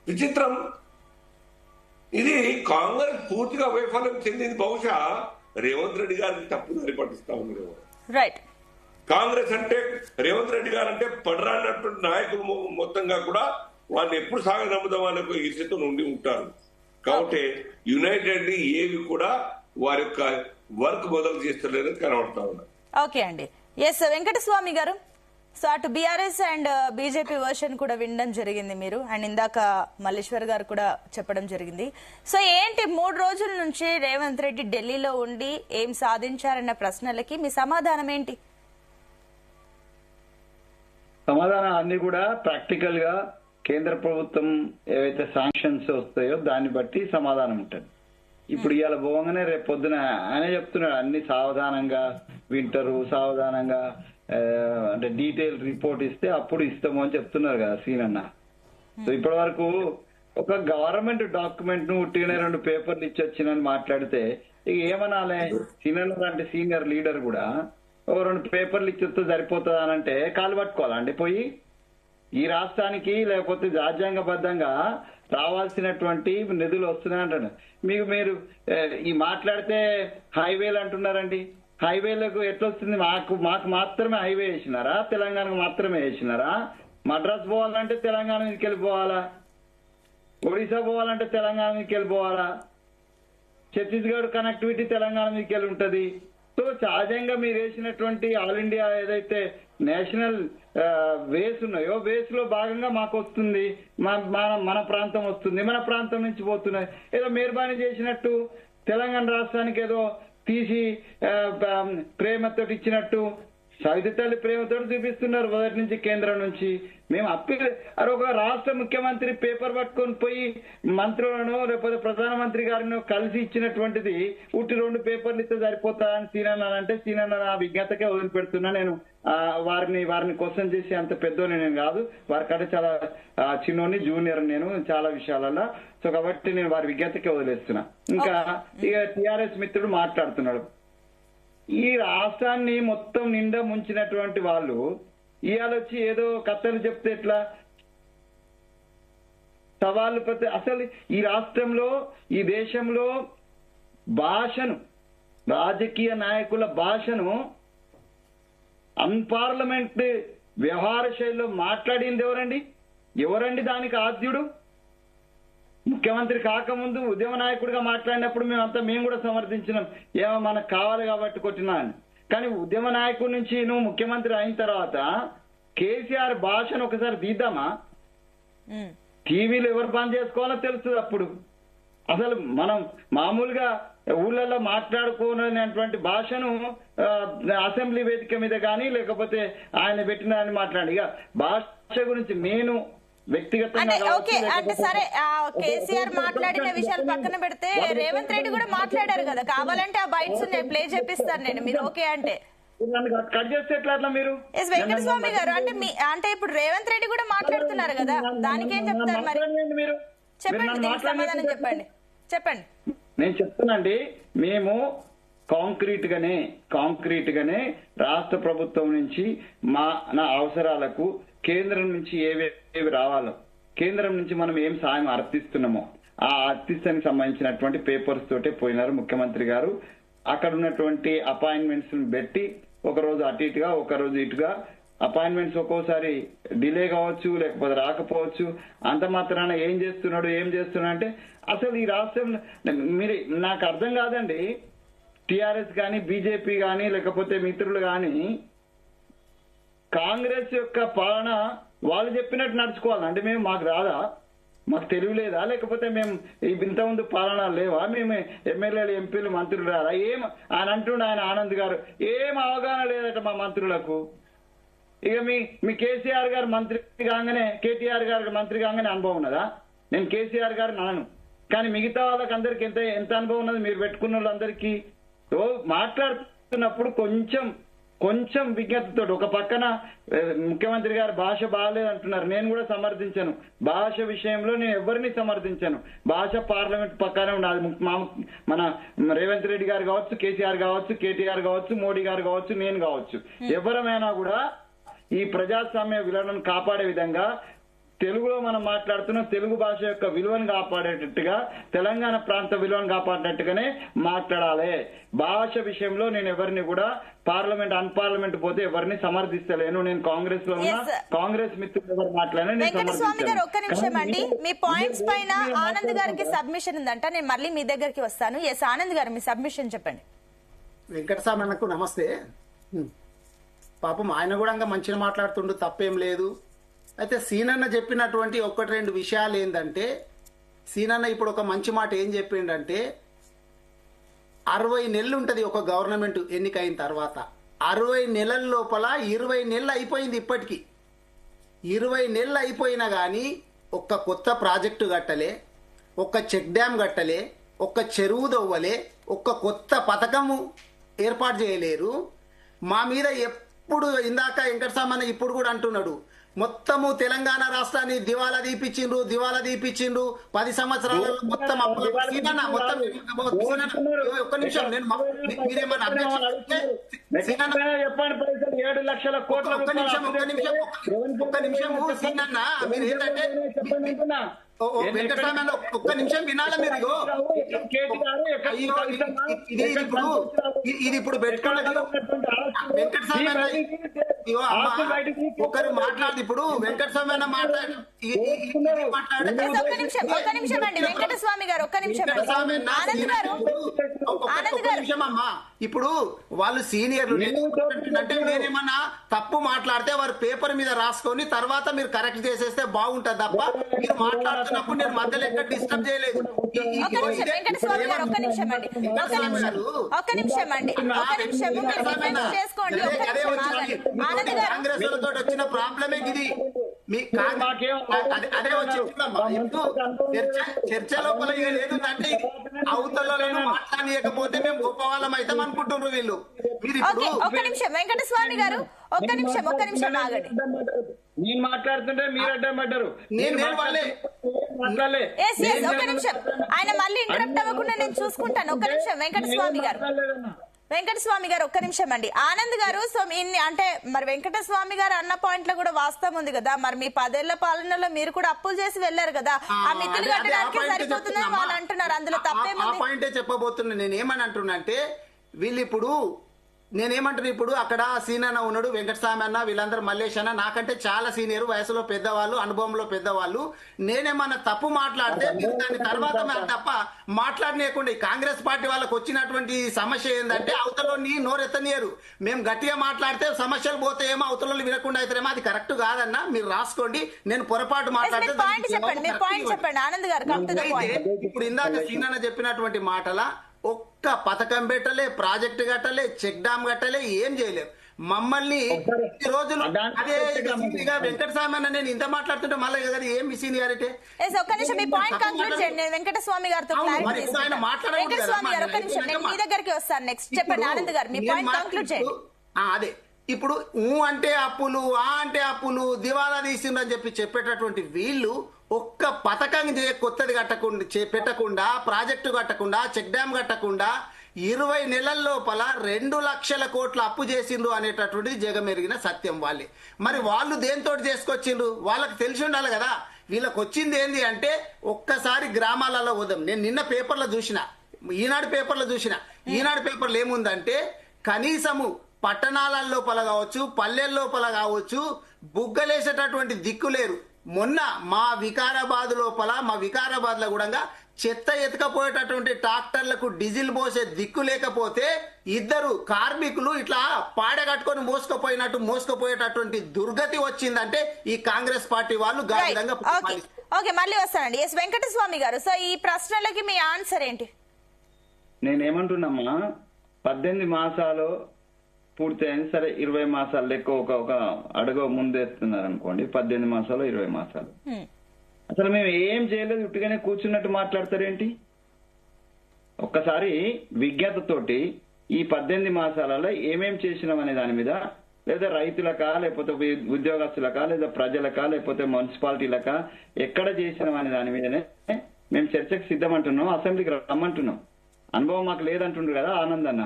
విచిత్రం. ఇది కాంగ్రెస్ పూర్తిగా వైఫల్యం చెందింది. బహుశా రేవంత్ రెడ్డి గారికి తప్పుదారి పట్టిస్తా ఉంది. రైట్. కాంగ్రెస్ అంటే రేవంత్ రెడ్డి గారు అంటే పడరానటువంటి నాయకులు మొత్తంగా కూడా వారిని ఎప్పుడు సాగనమ్ముదాం అనే ఈర్ష్యతో ఉండి ఉంటారు. కాబట్టి యునైటెడ్ ఏవి కూడా వారి యొక్క వర్క్ మొదలు చేస్తలేదని కనబడతా ఉన్నారు. ఓకే అండి. ఎస్ వెంకటస్వామి గారు, సో అటు బీఆర్ఎస్ అండ్ బీజేపీ వర్షన్ కూడా వినడం జరిగింది మీరు, అండ్ ఇందాక మల్లేశ్వర్ గారు కూడా చెప్పడం జరిగింది. సో ఏంటి 3 రోజుల నుంచి రేవంత్ రెడ్డి ఢిల్లీలో ఉండి ఏం సాధించారన్న ప్రశ్నలకి మీ సమాధానం ఏంటి? సమాధానం అన్ని కూడా ప్రాక్టికల్ గా కేంద్ర ప్రభుత్వం ఏవైతే శాంక్షన్స్ వస్తాయో దాన్ని బట్టి సమాధానం ఉంటుంది. ఇప్పుడు ఇవాళ పోగానే రేపు పొద్దున ఆయన చెప్తున్నాడు అన్ని సావధానంగా వింటారు, సావధానంగా అంటే డీటెయిల్ రిపోర్ట్ ఇస్తే అప్పుడు ఇస్తాము అని చెప్తున్నారు కదా సీన్ అన్న. సో ఇప్పటి వరకు ఒక గవర్నమెంట్ డాక్యుమెంట్ ను ఉట్టిగానే 2 పేపర్లు ఇచ్చొచ్చినని మాట్లాడితే ఇక ఏమనాలే? సీనియర్ లాంటి సీనియర్ లీడర్ కూడా 2 పేపర్లు ఇచ్చేస్తే సరిపోతుందా అని అంటే కాలు పట్టుకోవాలండి పోయి. ఈ రాష్ట్రానికి లేకపోతే రాజ్యాంగబద్ధంగా రావాల్సినటువంటి నిధులు వస్తున్నాయంటాడు. మీరు ఈ మాట్లాడితే హైవేలు అంటున్నారండి. హైవేలకు ఎట్లొస్తుంది? మాకు మాత్రమే హైవే వేసినారా? తెలంగాణకు మాత్రమే వేసినారా? మద్రాసు పోవాలంటే తెలంగాణ మీదకి వెళ్ళిపోవాలా? ఒడిశా పోవాలంటే తెలంగాణ మీదకి వెళ్ళిపోవాలా? ఛత్తీస్గఢ్ కనెక్టివిటీ తెలంగాణ మీదకి వెళ్ళి ఉంటది. సో సహజంగా మీరు వేసినటువంటి ఆల్ ఇండియా ఏదైతే నేషనల్ వేస్ ఉన్నాయో వేస్ లో భాగంగా మాకు వస్తుంది, మన ప్రాంతం వస్తుంది, మన ప్రాంతం నుంచి పోతున్నాయి. ఏదో మెహర్బానీ చేసినట్టు తెలంగాణ రాష్ట్రానికి ఏదో తీసి ప్రేమతో ఇచ్చినట్టు సవితి తల్లి ప్రేమతో చూపిస్తున్నారు మొదటి నుంచి కేంద్రం నుంచి. మేము ఒక రాష్ట్ర ముఖ్యమంత్రి పేపర్ పట్టుకొని పోయి మంత్రులను లేకపోతే ప్రధానమంత్రి గారిని కలిసి ఇచ్చినటువంటిది ఉట్టి 2 పేపర్లు ఇస్తే సరిపోతా అని సీనన్నానంటే సీనన్న ఆ విజ్ఞతకే వదిలిపెడుతున్నా. నేను వారిని క్వశ్చన్ చేసి అంత పెద్దోని నేను కాదు, వారికంటే చాలా చిన్నోని, జూనియర్ నేను చాలా విషయాలలో. సో కాబట్టి నేను వారి విజ్ఞతకే వదిలేస్తున్నా. ఇంకా ఇక టిఆర్ఎస్ మిత్రుడు మాట్లాడుతున్నాడు. ఈ రాష్ట్రాన్ని మొత్తం నిండా ముంచినటువంటి వాళ్ళు ఇవాళ వచ్చి ఏదో కథలు చెప్తే ఎట్లా? సవాళ్ళు పెడితే అసలు ఈ రాష్ట్రంలో ఈ దేశంలో భాషను, రాజకీయ నాయకుల భాషను అన్పార్లమెంట్ వ్యవహార శైలిలో మాట్లాడింది ఎవరండి? దానికి ఆద్యుడు? ముఖ్యమంత్రి కాకముందు ఉద్యమ నాయకుడిగా మాట్లాడినప్పుడు మేము కూడా సమర్థించినాం, ఏమో మనకు కావాలి కాబట్టి కొట్టినా అని. కానీ ఉద్యమ నాయకుడి నుంచి నువ్వు ముఖ్యమంత్రి అయిన తర్వాత కేసీఆర్ భాషను ఒకసారి తీద్దామా? టీవీలు ఎవరు బంద్ చేసుకోవాలో తెలుస్తుంది అప్పుడు. అసలు మనం మామూలుగా ఊళ్ళల్లో మాట్లాడుకోనటువంటి భాషను అసెంబ్లీ వేదిక మీద కానీ లేకపోతే ఆయన పెట్టిన అని మాట్లాడి, ఇక భాష గురించి నేను వ్యక్తిగతంగా అంటే సరే కేసీఆర్ మాట్లాడిన విషయాలు పక్కన పెడితే రేవంత్ రెడ్డి కూడా మాట్లాడారు కదా, కావాలంటే ఆ బైట్స్ ఉన్నాయి, ప్లే చేపిస్తాను నేను, మీరు ఓకే అంటే. కట్ చేస్తే ఎట్లా అట్లా మీరు? వెంకటస్వామి గారు అంటే ఇప్పుడు రేవంత్ రెడ్డి కూడా మాట్లాడుతున్నారు కదా, దానికి ఏం చెప్తారు మరి? మీరు చెప్పండి, దీనికి సమాధానం చెప్పండి. చెప్పండి. నేను చెప్తున్నాండి, మేము కాంక్రీట్ గానే రాష్ట్ర ప్రభుత్వం నుంచి నా అవసరాలకు కేంద్రం నుంచి ఏవి రావాలో, కేంద్రం నుంచి మనం ఏం సాయం అర్థిస్తున్నామో ఆ అర్థిస్తానికి సంబంధించినటువంటి పేపర్స్ తోటే పోయినారు ముఖ్యమంత్రి గారు. అక్కడ ఉన్నటువంటి అపాయింట్మెంట్స్ పెట్టి ఒక రోజు అటు ఇటుగా ఒక రోజు ఇటుగా అపాయింట్మెంట్స్ ఒక్కోసారి డిలే కావచ్చు, లేకపోతే రాకపోవచ్చు. అంత మాత్రాన ఏం చేస్తున్నాడు అంటే అసలు ఈ రాష్ట్రం మీరు నాకు అర్థం కాదండి. టిఆర్ఎస్ కానీ బీజేపీ కానీ లేకపోతే మిత్రులు కానీ కాంగ్రెస్ యొక్క పాలన వాళ్ళు చెప్పినట్టు నడుచుకోవాలి అంటే మాకు రాదా? మాకు తెలివి లేదా? లేకపోతే మేము ఇంతకుముందు పాలన లేవా? మేము ఎమ్మెల్యేలు ఎంపీలు మంత్రులు రారా? ఏం ఆయన అంటుండే ఆయన ఆనంద్ గారు, ఏం అవగాహన లేదట మా మంత్రులకు. ఇక మీ కేసీఆర్ గారు మంత్రి కాగానే కేటీఆర్ గారు మంత్రి కాగానే అనుభవం ఉన్నదా? నేను కేసీఆర్ గారు నాను, కానీ మిగతా వాళ్ళకి అందరికి ఎంత అనుభవం ఉన్నది మీరు పెట్టుకున్న వాళ్ళందరికీ. మాట్లాడుతున్నప్పుడు కొంచెం విజ్ఞతతో, ఒక పక్కన ముఖ్యమంత్రి గారు భాష బాగాలేదు అంటున్నారు, నేను కూడా సమర్థించాను. భాష విషయంలో నేను ఎవరిని సమర్థించాను. భాష పార్లమెంట్ పక్కనే ఉండాలి. మన రేవంత్ రెడ్డి గారు కావచ్చు, కేసీఆర్ కావచ్చు, కేటీఆర్ కావచ్చు, మోడీ గారు కావచ్చు, నేను కావచ్చు, ఎవరమైనా కూడా ఈ ప్రజాస్వామ్య విలువలను కాపాడే విధంగా తెలుగులో మనం మాట్లాడుతున్న తెలుగు భాష యొక్క విలువను కాపాడేటట్టుగా, తెలంగాణ ప్రాంత విలువను కాపాడేటట్టుగానే మాట్లాడాలి. భాష విషయంలో నేను ఎవరిని కూడా అన్పార్లమెంట్ పోతే ఎవరిని సమర్థిస్తలేను. నేను కాంగ్రెస్ లో ఉన్న కాంగ్రెస్ మిత్రులు ఎవరు మాట్లాడినా వెంకటస్వామి గారు ఒక్క నిమిషం అండి, మీ పాయింట్స్ పైన ఆనంద్ గారికి సబ్మిషన్ ఉందంట, నేను మళ్ళీ మీ దగ్గరికి వస్తాను. ఎస్ ఆనంద్ గారు మీ సబ్మిషన్ చెప్పండి. వెంకటస్వామి అన్నకు నమస్తే. పాపం ఆయన కూడా ఇంకా మంచిగా మాట్లాడుతుండు, తప్పేం లేదు. అయితే సీనన్న చెప్పినటువంటి 1-2 విషయాలు ఏంటంటే, సీనన్న ఇప్పుడు ఒక మంచి మాట ఏం చెప్పిండంటే 60 నెలలు ఉంటుంది ఒక గవర్నమెంట్ ఎన్నికైన తర్వాత. 60 నెలల లోపల 20 నెలలు అయిపోయింది. ఇప్పటికీ 20 నెలలు అయిపోయినా కానీ ఒక్క కొత్త ప్రాజెక్టు కట్టలే, ఒక్క చెక్ డ్యామ్ కట్టలే, ఒక్క చెరువు దవ్వలే, ఒక్క కొత్త పథకము ఏర్పాటు చేయలేరు. మా మీద ఎప్పుడు ఇందాక వెంకటస్వామి ఇప్పుడు కూడా అంటున్నాడు, మొత్తము తెలంగాణ రాష్ట్రాన్ని దివాలా తీపిచ్చిండ్రు 10 సంవత్సరాలలో మొత్తం ఒక్క నిమిషం మీరేమన్నా ఒక్క నిమిషం సీనన్న మీరు ఏంటంటే వెంకటస్వామి ఒక్క నిమిషం వినాలా మీరు? ఇది ఇప్పుడు పెట్టుకున్నది వెంకటస్వామి ఒకరు మాట్లాడి, ఇప్పుడు వెంకటస్వామి అన్న మాట్లాడు. ఒక్క నిమిషం అండి వెంకటస్వామి గారు, ఒక్క నిమిషం అమ్మా. ఇప్పుడు వాళ్ళు సీనియర్లు అంటే నేనేమన్నా తప్పు మాట్లాడితే వారు పేపర్ మీద రాసుకొని తర్వాత మీరు కరెక్ట్ చేసేస్తే బాగుంటది తప్ప మీరు మాట్లాడుతున్నప్పుడు నేను మధ్యలో ఎక్కడ డిస్టర్బ్ చేయలేదు. వెంకటస్వామి గారు ఒక్క నిమిషం అండి, కాంగ్రెస్ వాళ్ళతో వచ్చిన ప్రాబ్లమే ఇది. అదే చర్చ లోపల లేదంటే అవతల మాట్లాడలేకపోతే మేము గొప్ప వాళ్ళం అవుతాం అనుకుంటున్నారు వీళ్ళు. ఒక్క నిమిషం వెంకటస్వామి గారు, ఒక్క నిమిషం ఆగండి. నేను మాట్లాడుతుంటే మీరు అడ్డపడ్డారు. ఒక్క నిమిషం, ఆయన మళ్ళీ ఇంటరప్ట్ అవ్వకుండా నేను చూసుకుంటాను. ఒక్క నిమిషం వెంకటస్వామి గారు ఒక్క నిమిషం అండి. ఆనంద్ గారు, సో అంటే మరి వెంకటస్వామి గారు అన్న పాయింట్ లో కూడా వాస్తవం ఉంది కదా. మరి మీ 10 ఏళ్ల పాలనలో మీరు కూడా అప్పులు చేసి వెళ్లారు కదా, ఆ మిత్రులు కట్టడానికి సరిపోతుందని వాళ్ళు అంటున్నారు. అందులో తప్పేముంది? పాయింటే చెప్పబోతున్నా. నేను ఏమని అంటున్నా అంటే వీళ్ళు ఇప్పుడు నేనేమంటున్నా, ఇప్పుడు అక్కడ సీనన్న ఉన్నాడు, వెంకటస్వామి అన్న, వీళ్ళందరూ మల్లేష్ అన్న నాకంటే చాలా సీనియర్, వయసులో పెద్దవాళ్ళు, అనుభవంలో పెద్దవాళ్ళు. నేనేమన్నా తప్పు మాట్లాడితే మీరు దాని తర్వాత తప్ప మాట్లాడలేకుండా కాంగ్రెస్ పార్టీ వాళ్ళకి వచ్చినటువంటి సమస్య ఏంటంటే అవతలని నోరెత్తనియరు. మేము గట్టిగా మాట్లాడితే సమస్యలు పోతాయేమో, అవతలని వినకుండా అవుతారేమో. అది కరెక్ట్ కాదన్నా, మీరు రాసుకోండి. నేను పొరపాటు మాట్లాడితే ఇప్పుడు ఇందాక సీనన్న చెప్పినటువంటి మాటల ఒక్క పథకం పెట్టలే, ప్రాజెక్టు కట్టలే, చెక్ డామ్ కట్టలే, ఏం చేయలేరు. మమ్మల్ని ఈ రోజులు అదే వెంకటస్వామి అన్న నేను ఇంత మాట్లాడుతుంటే మళ్ళీ కదా ఏం సీనియారిటీ. వెంకటస్వామి గారితో మీ దగ్గరికి వస్తాను నెక్స్ట్. చెప్పండి ఆనంద్ గారు, మీ పాయింట్ కంక్లూడ్ చేయండి. అదే ఇప్పుడు అంటే అప్పులు, అంటే అప్పులు, దివాలా తీసిండ్రు అని చెప్పేటటువంటి వీళ్ళు ఒక్క పథకం కొత్తది పెట్టకుండా, ప్రాజెక్టు కట్టకుండా, చెక్ డ్యామ్ కట్టకుండా 20 నెలల లోపల 2 లక్షల కోట్ల అప్పు చేసిండ్రు అనేటటువంటిది జగమెరిగిన సత్యం. వాళ్ళే మరి వాళ్ళు దేంతో చేసుకొచ్చిండ్రు వాళ్ళకి తెలిసి ఉండాలి కదా. వీళ్ళకి వచ్చింది ఏంది అంటే ఒక్కసారి గ్రామాలలో పోదాం. నేను నిన్న పేపర్లో చూసిన, ఈనాడు పేపర్లో చూసిన. ఈనాడు పేపర్లో ఏముందంటే కనీసము పట్టణాల లోపల కావచ్చు, పల్లెల లోపల కావచ్చు, బుగ్గలేసేటటువంటి దిక్కు లేరు. మొన్న మా వికారాబాద్ లో కూడా చెత్త ఎత్తుకపోయేటటువంటి ట్రాక్టర్లకు డీజిల్ పోసే దిక్కు లేకపోతే 2 కార్మికులు ఇట్లా పాడగట్టుకొని మోసుకుపోయేటటువంటి దుర్గతి వచ్చిందంటే ఈ కాంగ్రెస్ పార్టీ వాళ్ళు గాఢంగా. ఓకే, మళ్ళీ వస్తానండి. ఎస్ వెంకటస్వామి గారు, సో ఈ ప్రశ్నలకి మీ ఆన్సర్ ఏంటి? నేనేమంటున్నామా, 18 మాసాలు పూర్తయింది, సరే 20 మాసాలు లెక్క ఒక అడుగు ముందేస్తున్నారు అనుకోండి. 18 మాసాలు 20 మాసాలు అసలు మేము ఏం చేయలేదు, ఉట్టిగానే కూర్చున్నట్టు మాట్లాడతారేంటి? ఒక్కసారి విజ్ఞతతోటి ఈ 18 మాసాలలో ఏమేం చేసినాం అనే దాని మీద, లేదా రైతులకా, లేకపోతే ఉద్యోగస్తులకా, లేదా ప్రజలకా, లేకపోతే మున్సిపాలిటీలకా, ఎక్కడ చేసినాం అనే దాని మీదనే మేము చర్చకు సిద్ధమంటున్నాం, అసెంబ్లీకి రమ్మంటున్నాం. అనుభవం మాకు లేదంటుండ్రు కదా ఆనంద్ అన్న.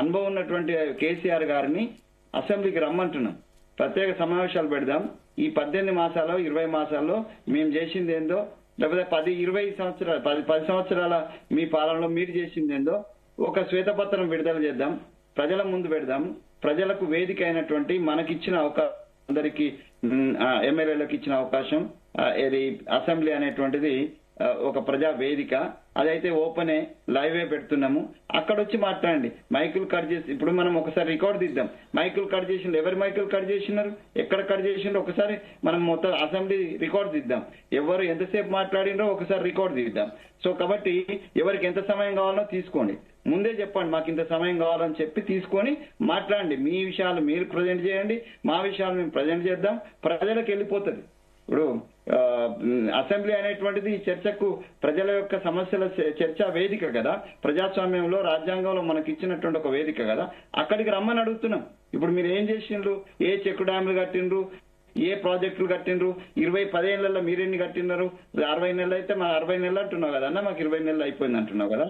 అనుభవం ఉన్నటువంటి కేసీఆర్ గారిని అసెంబ్లీకి రమ్మంటున్నాం, ప్రత్యేక సమావేశాలు పెడదాం. ఈ 18 మాసాల్లో 20 మాసాల్లో మేము చేసింది ఏందో, లేకపోతే 10-20 సంవత్సరాలు 10 సంవత్సరాల మీ పాలనలో మీరు చేసింది ఏందో ఒక శ్వేతపత్రం విడుదల చేద్దాం, ప్రజల ముందు పెడదాం. ప్రజలకు వేదిక అయినటువంటి మనకిచ్చిన అవకాశం, అందరికి ఎమ్మెల్యేలకు ఇచ్చిన అవకాశం, అసెంబ్లీ అనేటువంటిది ఒక ప్రజా వేదిక. అదైతే ఓపెనే, లైవే పెడుతున్నాము. అక్కడ వచ్చి మాట్లాడండి. మైకులు కట్ చేసి ఇప్పుడు మనం ఒకసారి రికార్డు దిద్దాం. మైకులు కట్ చేసిండ్రు, ఎవరి మైకులు కట్ చేసినారు, ఎక్కడ కట్ చేసిండ్రు, ఒకసారి మనం మొత్తం అసెంబ్లీ రికార్డు దిద్దాం. ఎవరు ఎంతసేపు మాట్లాడిండ్రో ఒకసారి రికార్డు దిద్దాం. సో కాబట్టి ఎవరికి ఎంత సమయం కావాలో తీసుకోండి, ముందే చెప్పండి మాకు ఇంత సమయం కావాలని చెప్పి తీసుకొని మాట్లాడండి. మీ విషయాలు మీరు ప్రజెంట్ చేయండి, మా విషయాలు మేము ప్రజెంట్ చేద్దాం. ప్రజలకు వెళ్ళిపోతుంది. ఇప్పుడు అసెంబ్లీ అనేటువంటిది చర్చకు, ప్రజల యొక్క సమస్యల చర్చా వేదిక కదా, ప్రజాస్వామ్యంలో రాజ్యాంగంలో మనకి ఇచ్చినటువంటి ఒక వేదిక కదా. అక్కడికి రమ్మని అడుగుతున్నాం. ఇప్పుడు మీరు ఏం చేసిండ్రు, ఏ చెక్ డ్యాములు కట్టిండ్రు, ఏ ప్రాజెక్టులు కట్టిండ్రు, 20-10 ఏళ్లలో మీరెన్ని కట్టినారు? 60 నెలలు అయితే మా 60 నెలలు అంటున్నావు కదా అన్న, మాకు 20 నెలలు అయిపోయింది అంటున్నావు కదా,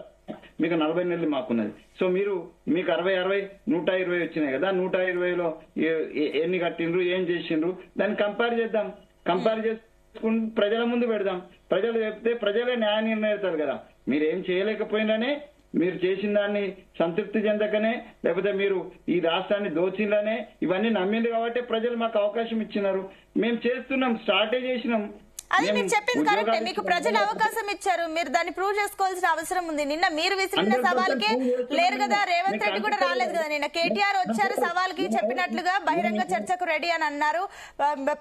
మీకు 40 నెలలు మాకున్నది. సో మీకు 60, 120 వచ్చినాయి కదా, 120లో ఎన్ని కట్టిండ్రు, ఏం చేసిండ్రు, దాన్ని కంపేర్ చేద్దాం. కంపేర్ చేసుకుని ప్రజల ముందు పెడదాం. ప్రజలు చెప్తే ప్రజలే న్యాయ నిర్ణయిస్తారు కదా. మీరేం చేయలేకపోయినానే, మీరు చేసిన దాన్ని సంతృప్తి చెందకనే, లేకపోతే మీరు ఈ రాష్ట్రాన్ని దోచిందనే ఇవన్నీ నమ్మింది కాబట్టి ప్రజలు మాకు అవకాశం ఇచ్చినారు. మేము చేస్తున్నాం, స్టార్టే చేసినాం. అది మీరు చెప్పింది కరెక్టే, మీకు ప్రజలు అవకాశం ఇచ్చారు, మీరు దాన్ని ప్రూవ్ చేసుకోవాల్సిన అవసరం ఉంది. నిన్న మీరు విసిరిన సవాల్కే లేరు కదా, రేవంత్ రెడ్డి కూడా రాలేదు కదా. నిన్న కేటీఆర్ వచ్చారు, సవాల్కి చెప్పినట్లుగా బహిరంగ చర్చకు రెడీ అని అన్నారు,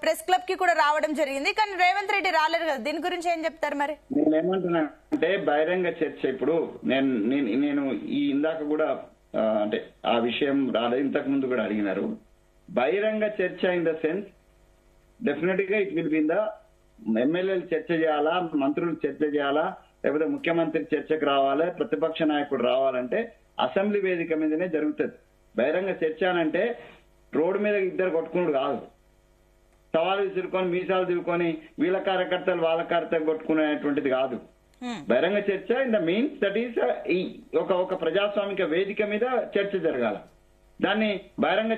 ప్రెస్ క్లబ్ కి కూడా రావడం జరిగింది, కానీ రేవంత్ రెడ్డి రాలేదు కదా. దీని గురించి ఏం చెప్తారు మరి? నేను ఏమంటున్నా అంటే బహిరంగ చర్చ, ఇప్పుడు నేను ఈ ఇందాక కూడా అంటే ఆ విషయం రాలేదు, ఇంతకు ముందు కూడా అడిగినారు. బహిరంగ చర్చ ఇన్ ద సెన్స్ డెఫినెట్ గా it will be in the ఎమ్మెల్యేలు చర్చ చేయాలా, మంత్రులు చర్చ చేయాలా, లేకపోతే ముఖ్యమంత్రి చర్చకు రావాలి, ప్రతిపక్ష నాయకుడు రావాలంటే అసెంబ్లీ వేదిక మీదనే జరుగుతుంది. బహిరంగ చర్చ అంటే రోడ్డు మీద ఇద్దరు కొట్టుకున్నాడు కాదు, సవాలు విసురుకొని మీసాలు తిరుకొని వీళ్ళ కార్యకర్తలు వాళ్ళ కార్యకర్తలు కొట్టుకునేటువంటిది కాదు. బహిరంగ చర్చ in the means that is ఒక ప్రజాస్వామిక వేదిక మీద చర్చ జరగాల. దాన్ని బహిరంగ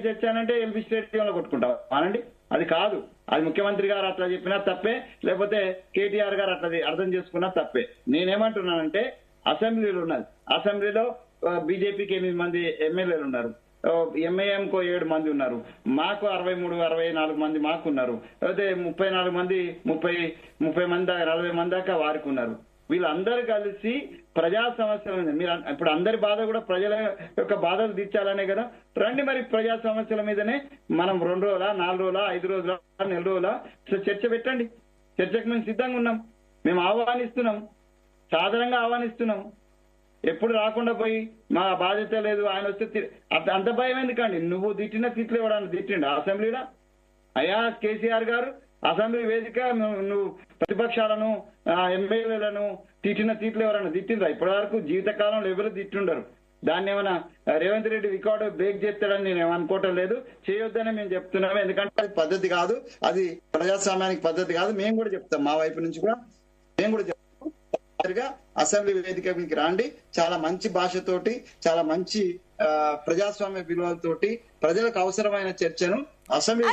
చర్చ అంటే ఎల్బీ స్టేడియంలో కొట్టుకుంటాం అనండి, అది కాదు. అది ముఖ్యమంత్రి గారు అట్లా చెప్పినా తప్పే, లేకపోతే కేటీఆర్ గారు అట్లా అర్థం చేసుకున్నా తప్పే. నేనేమంటున్నానంటే అసెంబ్లీలో ఉన్నది, అసెంబ్లీలో బీజేపీకి 8 మంది ఎమ్మెల్యేలు ఉన్నారు, ఎంఐఎంకో 7 మంది ఉన్నారు, మాకు 63-64 మంది మాకు ఉన్నారు, అయితే 34 మంది 30 మంది దాకా 40 మంది దాకా వారికి ఉన్నారు. వీళ్ళందరూ కలిసి ప్రజా సమస్యల మీద మీరు ఇప్పుడు అందరి బాధ కూడా ప్రజల యొక్క బాధలు తీర్చాలనే కదా. రండి మరి ప్రజా సమస్యల మీదనే మనం 2 రోజుల 4 రోజుల 5 రోజుల 4 రోజుల చర్చ పెట్టండి. చర్చకు మేము సిద్ధంగా ఉన్నాం, మేము ఆహ్వానిస్తున్నాం, సాధారణంగా ఆహ్వానిస్తున్నాం. ఎప్పుడు రాకుండా పోయి మా బాధ్యత లేదు ఆయన వస్తే అంత భయం ఎందుకండి? నువ్వు తిట్టిన తిట్లు ఇవ్వడానికి తిట్టిండు అసెంబ్లీలో? అయ్యా కేసీఆర్ గారు అసెంబ్లీ వేదిక నువ్వు ప్రతిపక్షాలను ఎమ్మెల్యేలను తిట్టిన తిట్లు ఎవరన్నా తిట్టిండ్రా? ఇప్పటి వరకు జీవితకాలంలో ఎవరు తిట్టుండరు. దాన్ని ఏమైనా రేవంత్ రెడ్డి రికార్డు బ్రేక్ చేస్తాడని నేను అనుకోవటం లేదు, చేయొద్దని మేము చెప్తున్నాము. ఎందుకంటే అది పద్ధతి కాదు, అది ప్రజాస్వామ్యానికి పద్ధతి కాదు. మేము కూడా చెప్తాం, మా వైపు నుంచి కూడా మేము కూడా చెప్తాం. అసెంబ్లీ వేదిక మీకు రాండి, చాలా మంచి భాషతోటి, చాలా మంచి ప్రజాస్వామ్య విలువలతోటి ప్రజలకు అవసరమైన చర్చను అసెంబ్లీ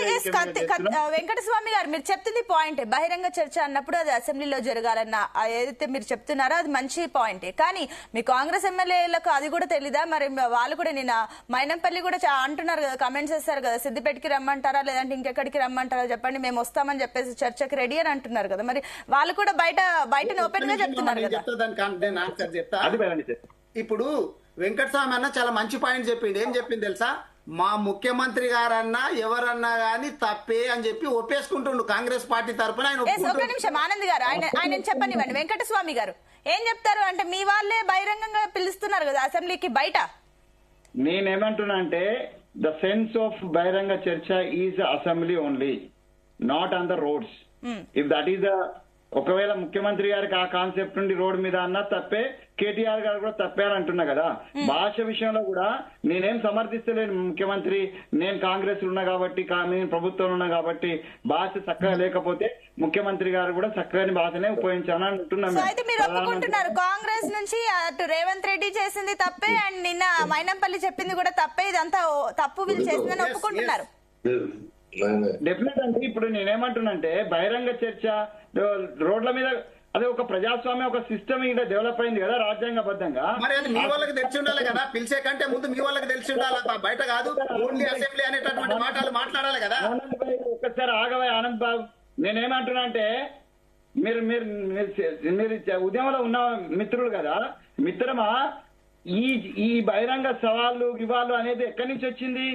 వెంకటస్వామి గారు మీరు చెప్తుంది పాయింట్. బహిరంగ చర్చ అన్నప్పుడు అది అసెంబ్లీలో జరగాలన్న ఏదైతే మీరు చెప్తున్నారో అది మంచి పాయింటే. కానీ మీ కాంగ్రెస్ ఎమ్మెల్యేలకు అది కూడా తెలీదా? మరి వాళ్ళు కూడా నిన్న మైనంపల్లి కూడా అంటున్నారు కదా, కమెంట్స్ చేస్తారు కదా, సిద్దిపేటకి రమ్మంటారా లేదంటే ఇంకెక్కడికి రమ్మంటారా చెప్పండి, మేము వస్తామని చెప్పేసి చర్చకి రెడీ అని అంటున్నారు కదా. మరి వాళ్ళు కూడా బయట ఓపెన్ గా చెప్తున్నారు కదా. ఇప్పుడు వెంకటస్వామి అన్న చాలా మంచి పాయింట్ చెప్పింది. ఏం చెప్పింది తెలుసా? మా ముఖ్యమంత్రి గారన్నా ఎవరన్నా గాని తప్పే అని చెప్పి ఒప్పేసుకుంటుండు కాంగ్రెస్ పార్టీ తరఫున. ఒక నిమిషం ఆనంద్ గారు, ఆయన చెప్పనివ్వండి. వెంకటస్వామి గారు ఏం చెప్తారు అంటే, మీ వాళ్ళే బహిరంగంగా పిలుస్తున్నారు కదా అసెంబ్లీకి బయట. నేనేమంటున్నా అంటే ద సెన్స్ ఆఫ్ బహిరంగ చర్చ is assembly only, not on the roads. If that is the ఒకవేళ ముఖ్యమంత్రి గారికి ఆ కాన్సెప్ట్ నుండి రోడ్డు మీద అన్నా తప్పే, కేటీఆర్ గారు కూడా తప్పే అని అంటున్నా కదా. భాష విషయంలో కూడా నేనేం సమర్థిస్తలేను ముఖ్యమంత్రి, నేను కాంగ్రెస్ ఉన్నా కాబట్టి, నేను ప్రభుత్వంలో ఉన్నా కాబట్టి భాష చక్కగా లేకపోతే ముఖ్యమంత్రి గారు కూడా చక్కని భాషనే ఉపయోగించాలని అంటున్నాను. అయితే మీరు ఒప్పుకుంటున్నారు కాంగ్రెస్ నుంచి అటు రేవంత్ రెడ్డి చేసింది తప్పే అండ్ నిన్న మైనంపల్లి చెప్పింది కూడా తప్పే, ఇదంతా తప్పు వీళ్ళు చేసిందని ఒప్పుకుంటున్నారు? డెఫినెట్ అండి. ఇప్పుడు నేనేమంటున్నానంటే బహిరంగ చర్చ రోడ్ల మీద అదే ఒక ప్రజాస్వామ్యం ఒక సిస్టమ్ ఇక్కడ డెవలప్ అయింది కదా రాజ్యాంగబద్ధంగా. మరి అది మీ వాళ్ళకి తెలిసి ఉండాలి కదా, పిలిచే కంటే ముందు మీ వాళ్ళకి తెలిసి ఉండాలి, బయట కాదు. ఓన్లీ అసెంబ్లీ అనేటటువంటి మాటలు మాట్లాడాలి కదా. ఒక్కసారి ఆగవే ఆనంద్ బాబు, నేనేమంటున్నా అంటే మీరు మీరు మీరు ఉద్యమంలో ఉన్న మిత్రులు కదా, మిత్రమా ఈ బహిరంగ సవాళ్ళు ఇవాళ్ళు అనేది ఎక్కడి నుంచి వచ్చింది?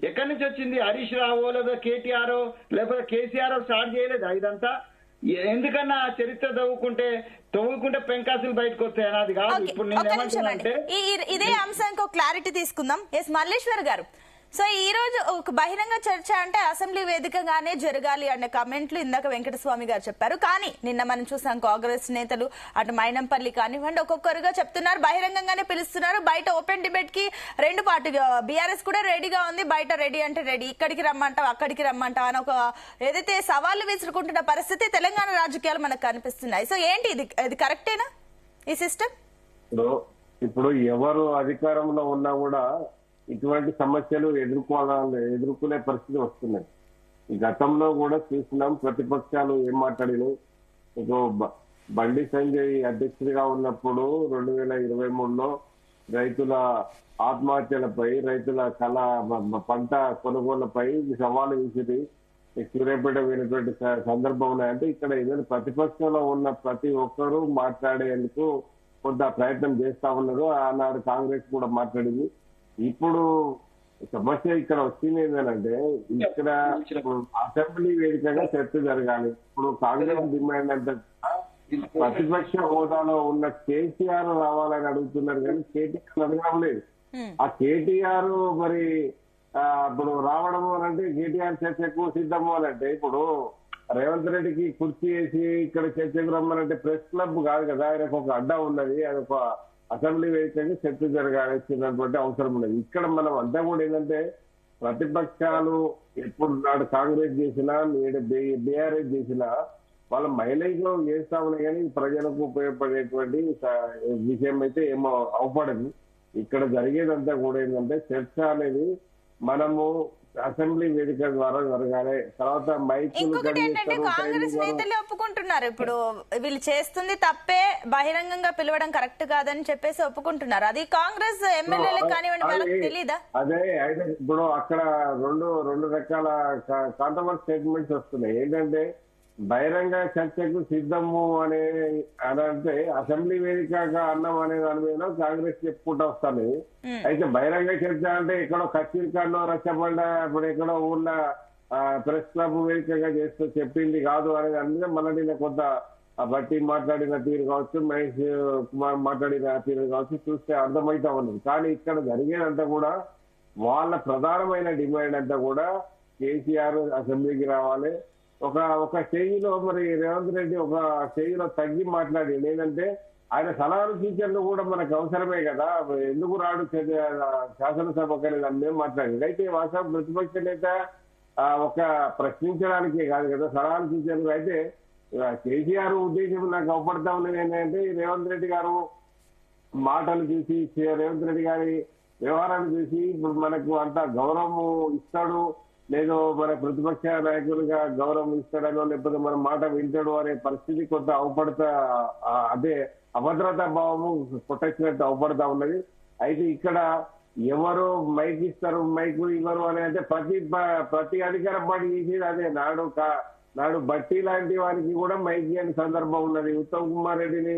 ఎక్కడి నుంచి వచ్చింది? హరీష్ రావు లేదా కేటీఆర్ లేకపోతే కేసీఆర్ స్టార్ట్ చేయలేదా ఇదంతా? ఎందుకన్నా చరిత్ర తవ్వుకుంటే పెంకాసులు బయటకు వస్తాయి అన్నది కాదు. ఇప్పుడు నేను ఏమంటున్నానంటే ఇదే అంశానికి ఒక క్లారిటీ తీసుకుందాం. ఎస్ మల్లేశ్వర్ గారు, సో ఈ రోజు ఒక బహిరంగ చర్చ అంటే అసెంబ్లీ వేదికగానే జరగాలి అనే కమెంట్లు ఇందాక వెంకటస్వామి గారు చెప్పారు. కానీ నిన్న మనం చూసాం కాంగ్రెస్ నేతలు అటు మైనంపల్లి కానివ్వండి ఒక్కొక్కరుగా చెప్తున్నారు బహిరంగంగానే పిలుస్తున్నారు. బయట ఓపెన్ డిబేట్ కి 2 పార్టీలు బీఆర్ఎస్ కూడా రెడీగా ఉంది, బయట రెడీ అంటే రెడీ, ఇక్కడికి రమ్మంటావు అక్కడికి రమ్మంటావు అని ఒక ఏదైతే సవాళ్లు విసురుకుంటున్న పరిస్థితి తెలంగాణ రాజకీయాలు మనకు కనిపిస్తున్నాయి. సో ఏంటి ఇది కరెక్టేనా ఈ సిస్టమ్? ఇప్పుడు ఎవరు అధికారంలో ఉన్నా కూడా ఇటువంటి సమస్యలు ఎదుర్కొనే పరిస్థితి వస్తున్నాయి. ఈ గతంలో కూడా చూసినాం, ప్రతిపక్షాలు ఏం మాట్లాడినాయి. బండి సంజయ్ అధ్యక్షుడిగా ఉన్నప్పుడు 2023లో రైతుల ఆత్మహత్యలపై, రైతుల పంట కొనుగోళ్లపై సవాలు విసిరి సూర్యాపేట వెళ్ళినటువంటి సందర్భం ఉన్నాయంటే ఇక్కడ ఏదైనా ప్రతిపక్షంలో ఉన్న ప్రతి ఒక్కరూ మాట్లాడేందుకు కొంత ప్రయత్నం చేస్తా ఉన్నారు. ఆనాడు కాంగ్రెస్ కూడా మాట్లాడింది. ఇప్పుడు సమస్య ఇక్కడ వచ్చింది ఏంటంటే, ఇక్కడ అసెంబ్లీ వేదికగా చర్చ జరగాలి. ఇప్పుడు కాంగ్రెస్ డిమాండ్ అంటే ప్రతిపక్ష హోదాలో ఉన్న కేసీఆర్ రావాలని అడుగుతున్నారు, కానీ కేటీఆర్ అడగడం లేదు. ఆ కేటీఆర్ మరి ఇప్పుడు రావడము అంటే కేటీఆర్ చర్చ ఎక్కువ సిద్ధము అనంటే, ఇప్పుడు రేవంత్ రెడ్డికి కుర్చీ వేసి ఇక్కడ చర్చకు రమ్మనంటే ప్రెస్ క్లబ్ కాదు కదా, ఆయనకు ఒక అడ్డా ఉన్నది, అదొక అసెంబ్లీ వేదికగా చర్చ జరగాల్సినటువంటి అవసరం ఉన్నది. ఇక్కడ మనం అంతా కూడా ఏంటంటే ప్రతిపక్షాలు ఎప్పుడు నాడు కాంగ్రెస్ చేసినా నేడు బీఆర్ఎస్ చేసినా వాళ్ళ మైలేజ్ లో చేస్తా ఉన్నాయి, కానీ ప్రజలకు ఉపయోగపడేటువంటి విషయం అయితే ఏమో అవపడదు. ఇక్కడ జరిగేదంతా కూడా ఏంటంటే చర్చ అనేది మనము అసెంబ్లీ వేదిక ద్వారా జరగాలి. తర్వాత మైకులు ఇంకొకటి ఏంటంటే కాంగ్రెస్ నేతలే ఒప్పుకుంటున్నారు. ఇప్పుడు వీళ్ళు చేస్తుంది తప్పే, బహిరంగంగా పిలవడం కరెక్ట్ కాదని చెప్పేసి ఒప్పుకుంటున్నారు. అది కాంగ్రెస్ ఎమ్మెల్యేలే కానివ్వండి, వాళ్ళకి తెలీదా? అదే అయితే ఇప్పుడు అక్కడ రెండు రకాల కాంట్రవర్సీ స్టేట్మెంట్స్ వస్తున్నాయి. ఏంటంటే బహిరంగ చర్చకు సిద్ధము అని అంటే అసెంబ్లీ వేదికగా అన్నం అనే దాని మీద కాంగ్రెస్ చెప్పుకుంటూ వస్తాను. అయితే బహిరంగ చర్చ అంటే ఎక్కడో కచ్చిరికాడలో రచ్చబండ ఇప్పుడు ఎక్కడో ఊళ్ళో ప్రెస్ క్లబ్ వేదికగా చేస్తూ చెప్పింది కాదు అనేది దాని మీద మళ్ళీ నేను కొంత బట్టి మాట్లాడిన తీరు కావచ్చు, మహేష్ కుమార్ మాట్లాడిన తీరు కావచ్చు చూస్తే అర్థమైతా ఉన్నది. కానీ ఇక్కడ జరిగేదంతా కూడా వాళ్ళ ప్రధానమైన డిమాండ్ అంతా కూడా కేసీఆర్ అసెంబ్లీకి రావాలి. ఒక స్టేజిలో మరి రేవంత్ రెడ్డి ఒక స్టేజిలో తగ్గి మాట్లాడి ఏంటంటే ఆయన సలహాలు సూచనలు కూడా మనకు అవసరమే కదా, ఎందుకు రాడు శాసనసభకు అనేది అన్నీ మాట్లాడింది. అయితే వాస్తవం ప్రతిపక్ష నేత ఒక ప్రశ్నించడానికే కాదు కదా సలహాలు సూచనలు. అయితే కేసీఆర్ ఉద్దేశం నాకు అవపడతా ఉన్నది ఏంటంటే రేవంత్ రెడ్డి గారు మాటలు చూసి, రేవంత్ రెడ్డి గారి వ్యవహారాన్ని చూసి ఇప్పుడు మనకు అంత గౌరవం ఇస్తాడు, లేదు మన ప్రతిపక్ష నాయకులుగా గౌరవం ఇస్తాడనో లేకపోతే మన మాట వింటాడు అనే పరిస్థితి కొంత అవపడతా, అదే అభద్రతా భావము కొట్టచ్చినట్టు అవపడతా ఉన్నది. అయితే ఇక్కడ ఎవరు మైక్ ఇస్తారు, మైకు ఇవ్వరు అని అంటే ప్రతి అధికార పార్టీ చేసేది అదే. నాడు బట్టి లాంటి వారికి కూడా మైక్ ఇవ్వని సందర్భం ఉన్నది. ఉత్తమ్ కుమార్ రెడ్డిని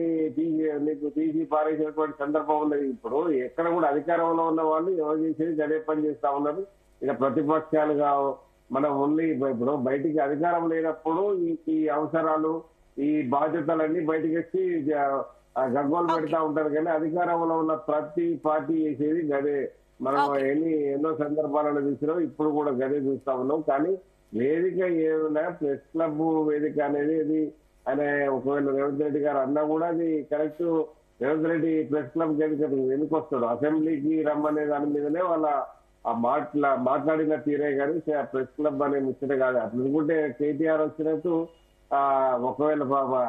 తీసి పారేసినటువంటి సందర్భం ఉన్నది. ఇప్పుడు ఎక్కడ కూడా అధికారంలో ఉన్న వాళ్ళు ఎవరు చేసేది అదే పని చేస్తా ఉన్నారు. ఇక ప్రతిపక్షాలుగా మనం ఓన్లీ ఇప్పుడు బయటికి అధికారం లేనప్పుడు ఈ అవసరాలు ఈ బాధ్యతలన్నీ బయటికి వచ్చి గగ్గోలు పెడతా ఉంటారు. కానీ అధికారంలో ఉన్న ప్రతి పార్టీ చేసేది గదే. మనం ఎన్నో సందర్భాలను చూసినాం, ఇప్పుడు కూడా గదే చూస్తా ఉన్నాం. కానీ వేదిక ఏమైనా ప్రెస్ క్లబ్ వేదిక అనేది అనే ఒకవేళ రేవంత్ రెడ్డి గారు అన్నా కూడా అది correct. Revanth Reddy press club వేదిక ఎందుకు వస్తాడు, అసెంబ్లీకి రమ్మనే దాని మీదనే వాళ్ళ ఆ మాట్లాడిన తీరే కానీ ప్రెస్ క్లబ్ అనే ముచ్చట కాదు. అట్లా అనుకుంటే కేటీఆర్ వచ్చినట్టు ఒకవేళ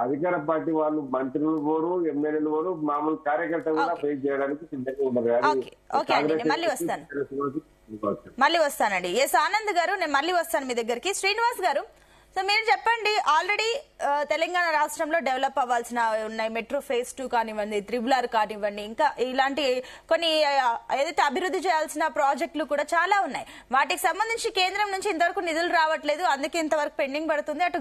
అధికార పార్టీ వాళ్ళు మంత్రులు పోరు, ఎమ్మెల్యేలు పోరు, మామూలు కార్యకర్తలు కూడా ఫేస్ చేయడానికి సిద్ధంగా ఉన్నారు. మళ్ళీ వస్తానండి. ఎస్ ఆనంద్ గారు, నేను మళ్ళీ వస్తాను మీ దగ్గరికి. శ్రీనివాస్ గారు, సో మీరు చెప్పండి, ఆల్రెడీ తెలంగాణ రాష్ట్రంలో డెవలప్ అవ్వాల్సిన ఉన్నాయి. మెట్రో ఫేజ్ 2 కానివ్వండి, త్రిబుల్ కానివ్వండి, ఇంకా ఇలాంటి కొన్ని ఏదైతే అభివృద్ధి చేయాల్సిన ప్రాజెక్టులు కూడా చాలా ఉన్నాయి. వాటికి సంబంధించి కేంద్రం నుంచి ఇంతవరకు నిధులు రావట్లేదు, అందుకే ఇంతవరకు పెండింగ్ పడుతుంది. అటు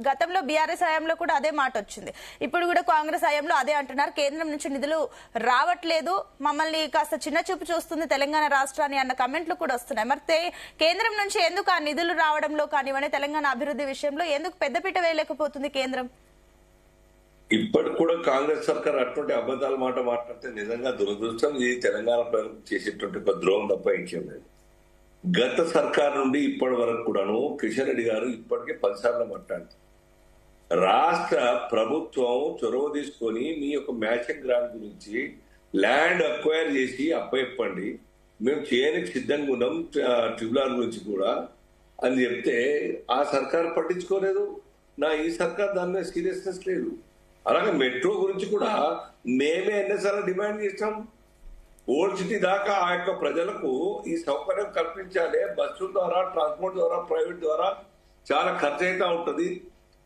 గతంలో బీఆర్ఎస్ హయాంలో కూడా అదే మాట వచ్చింది, ఇప్పుడు కూడా కాంగ్రెస్ హయాంలో అదే అంటున్నారు, కేంద్రం నుంచి నిధులు రావట్లేదు, మమ్మల్ని కాస్త చిన్న చూపు చూస్తుంది తెలంగాణ రాష్ట్రాన్ని అన్న కమెంట్లు కూడా వస్తున్నాయి. మరి కేంద్రం నుంచి ఎందుకు ఆ నిధులు రావడంలో కానివ్వండి, తెలంగాణ అభివృద్ధి విషయంలో ఎందుకు పెద్దపీట వేయలేకపోతుంది కేంద్రం? ఇప్పటికి కూడా కాంగ్రెస్ సర్కార్ అటువంటి అబద్ధాల మాట మాట్లాడితే నిజంగా దురదృష్టం. ఇది తెలంగాణ ప్రజలకు చేసేటువంటి ఒక ద్రోహం తప్ప ఇంకేం లేదు. గత సర్కార్ నుండి ఇప్పటి వరకు కూడాను కిషన్ రెడ్డి గారు ఇప్పటికే 10 సార్లు మాట్లాడుతారు. రాష్ట్ర ప్రభుత్వం చొరవ తీసుకొని మీ యొక్క మ్యాచింగ్ గ్రాంట్ గురించి ల్యాండ్ అక్వైర్ చేసి అప్పచెప్పండి, మేము చేయడానికి సిద్ధంగా ఉన్నాం ట్రిబ్యునల్ గురించి కూడా అని చెప్తే ఆ సర్కార్ పట్టించుకోలేదు. ఈ సర్కార్ దాని మీద సీరియస్నెస్ లేదు. అలాగే మెట్రో గురించి కూడా మేమే ఎన్నిసార్లు డిమాండ్ చేస్తాం. ఓల్డ్ సిటీ దాకా ఆ యొక్క ప్రజలకు ఈ సౌకర్యం కల్పించాలి. బస్సుల ద్వారా, ట్రాన్స్పోర్ట్ ద్వారా, ప్రైవేట్ ద్వారా చాలా ఖర్చు అవుతా ఉంటుంది.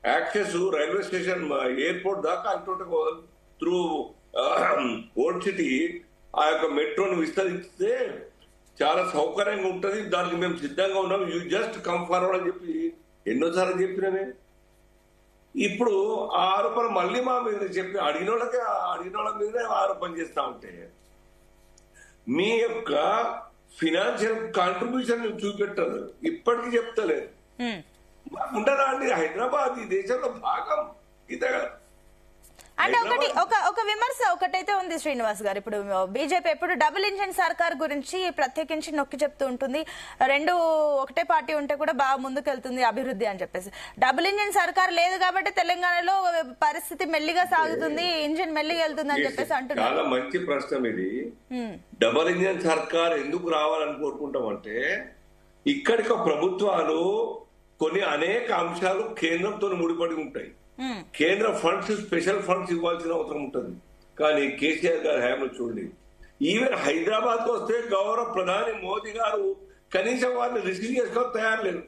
యాక్సెస్ రైల్వే స్టేషన్, ఎయిర్పోర్ట్ దాకా త్రూ ఓల్డ్ సిటీ ఆ యొక్క మెట్రోను విస్తరిస్తే చాలా సౌకర్యంగా ఉంటుంది. దానికి మేము సిద్ధంగా ఉన్నాం, యూ జస్ట్ కమ్ ఫార్వర్డ్ అని చెప్పి ఎన్నోసార్లు చెప్పినమే. ఇప్పుడు ఆ ఆరోపణ మళ్ళీ మా మీద చెప్పి అడిగిన వాళ్ళ మీదనే ఆరోపణ చేస్తా ఉంటే మీ యొక్క ఫినాన్షియల్ కాంట్రిబ్యూషన్ చూపెట్టదు, ఇప్పటికీ చెప్తలేదు. ఉండదా అండి, హైదరాబాద్ ఈ దేశంలో భాగం ఇదే. అంటే ఒక విమర్శ ఒకటైతే ఉంది శ్రీనివాస్ గారు, ఇప్పుడు బీజేపీ ఎప్పుడు డబుల్ ఇంజిన్ సర్కార్ గురించి ప్రత్యేకించి నొక్కి చెప్తూ ఉంటుంది. రెండు ఒకటే పార్టీ ఉంటే కూడా బాగా ముందుకెళ్తుంది అభివృద్ధి అని చెప్పేసి. డబుల్ ఇంజిన్ సర్కార్ లేదు కాబట్టి తెలంగాణలో పరిస్థితి మెల్లిగా సాగుతుంది, ఇంజిన్ మెల్లిగా వెళ్తుంది అని చెప్పేసి అంటున్నారు. చాలా మంచి ప్రశ్న ఇది. డబుల్ ఇంజిన్ సర్కార్ ఎందుకు రావాలని కోరుకుంటామంటే ఇక్కడికి ప్రభుత్వాలు కొన్ని అనేక అంశాలు కేంద్రంతో ముడిపడి ఉంటాయి. కేంద్ర ఫండ్స్, స్పెషల్ ఫండ్స్ ఇవ్వాల్సిన అవసరం ఉంటుంది. కానీ కేసీఆర్ గారి హయాంలో చూడండి, ఈవెన్ హైదరాబాద్ కు వస్తే గౌరవ ప్రధాని మోదీ గారు కనీసం వారిని రిసీవ్ చేసుకోవడం తయారు లేరు.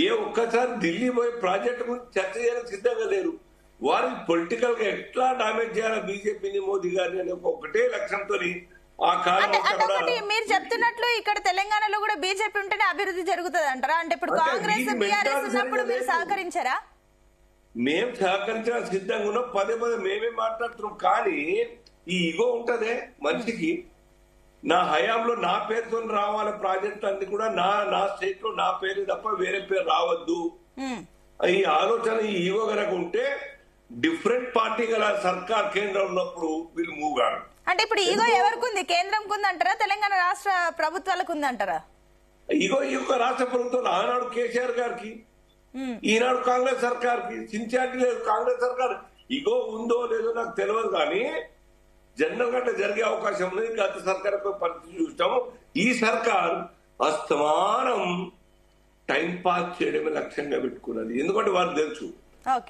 ఏ ఒక్కసారి ఢిల్లీ పోయి ప్రాజెక్టు గురించి చర్చ చేయడానికి సిద్ధంగా లేరు. వారు పొలిటికల్ గా ఎట్లా డామేజ్ చేయాలి బీజేపీని, మోదీ గారిని అనే ఒకటే లక్ష్యంతో ఆ కాలం మీరు చెప్తున్నట్లు ఇక్కడ తెలంగాణలో కూడా బీజేపీ ఉంటేనే అభివృద్ధి జరుగుతుంది అంటారా? అంటే ఇప్పుడు కాంగ్రెస్ బీఆర్ఎస్ ఉన్నప్పుడు మీరు సహకరించారా? మేము సహకరించడానికి సిద్ధంగా ఉన్నాం, పదే పదే మేమే మాట్లాడుతున్నాం. కానీ ఈ ఇగో ఉంటదే మనిషికి, నా హయాంలో నా పేరుతో రావాలి ప్రాజెక్ట్ అన్ని కూడా నా స్టేట్ లో నా పేరు తప్ప వేరే పేరు రావద్దు, ఈ ఆలోచన ఈ ఈగో కనుక ఉంటే డిఫరెంట్ పార్టీ గల సర్కార్ కేంద్రం ఉన్నప్పుడు వీళ్ళు మూవ్ కాదు. అంటే ఇప్పుడు ఈగో ఎవరికి ఉంది? కేంద్రంకు ఉంది అంటారా, తెలంగాణ రాష్ట్ర ప్రభుత్వాలకు ఉంది అంటారా? ఈగో ఈ యొక్క రాష్ట్ర ప్రభుత్వం ఆనాడు కేసీఆర్ గారికి, ఈనాడు కాంగ్రెస్ సర్కార్ కి సిన్సియారిటీ లేదు. కాంగ్రెస్ సర్కార్ ఈగో ఉందో లేదో నాకు తెలియదు, కానీ జనరల్ గా జరిగే అవకాశం ఉంది. గత సర్కార్ పరిస్థితి చూస్తాము. ఈ సర్కార్ అస్తమానం టైం పాస్ చేయడమే లక్ష్యంగా పెట్టుకున్నది. ఎందుకంటే వారు తెలుసు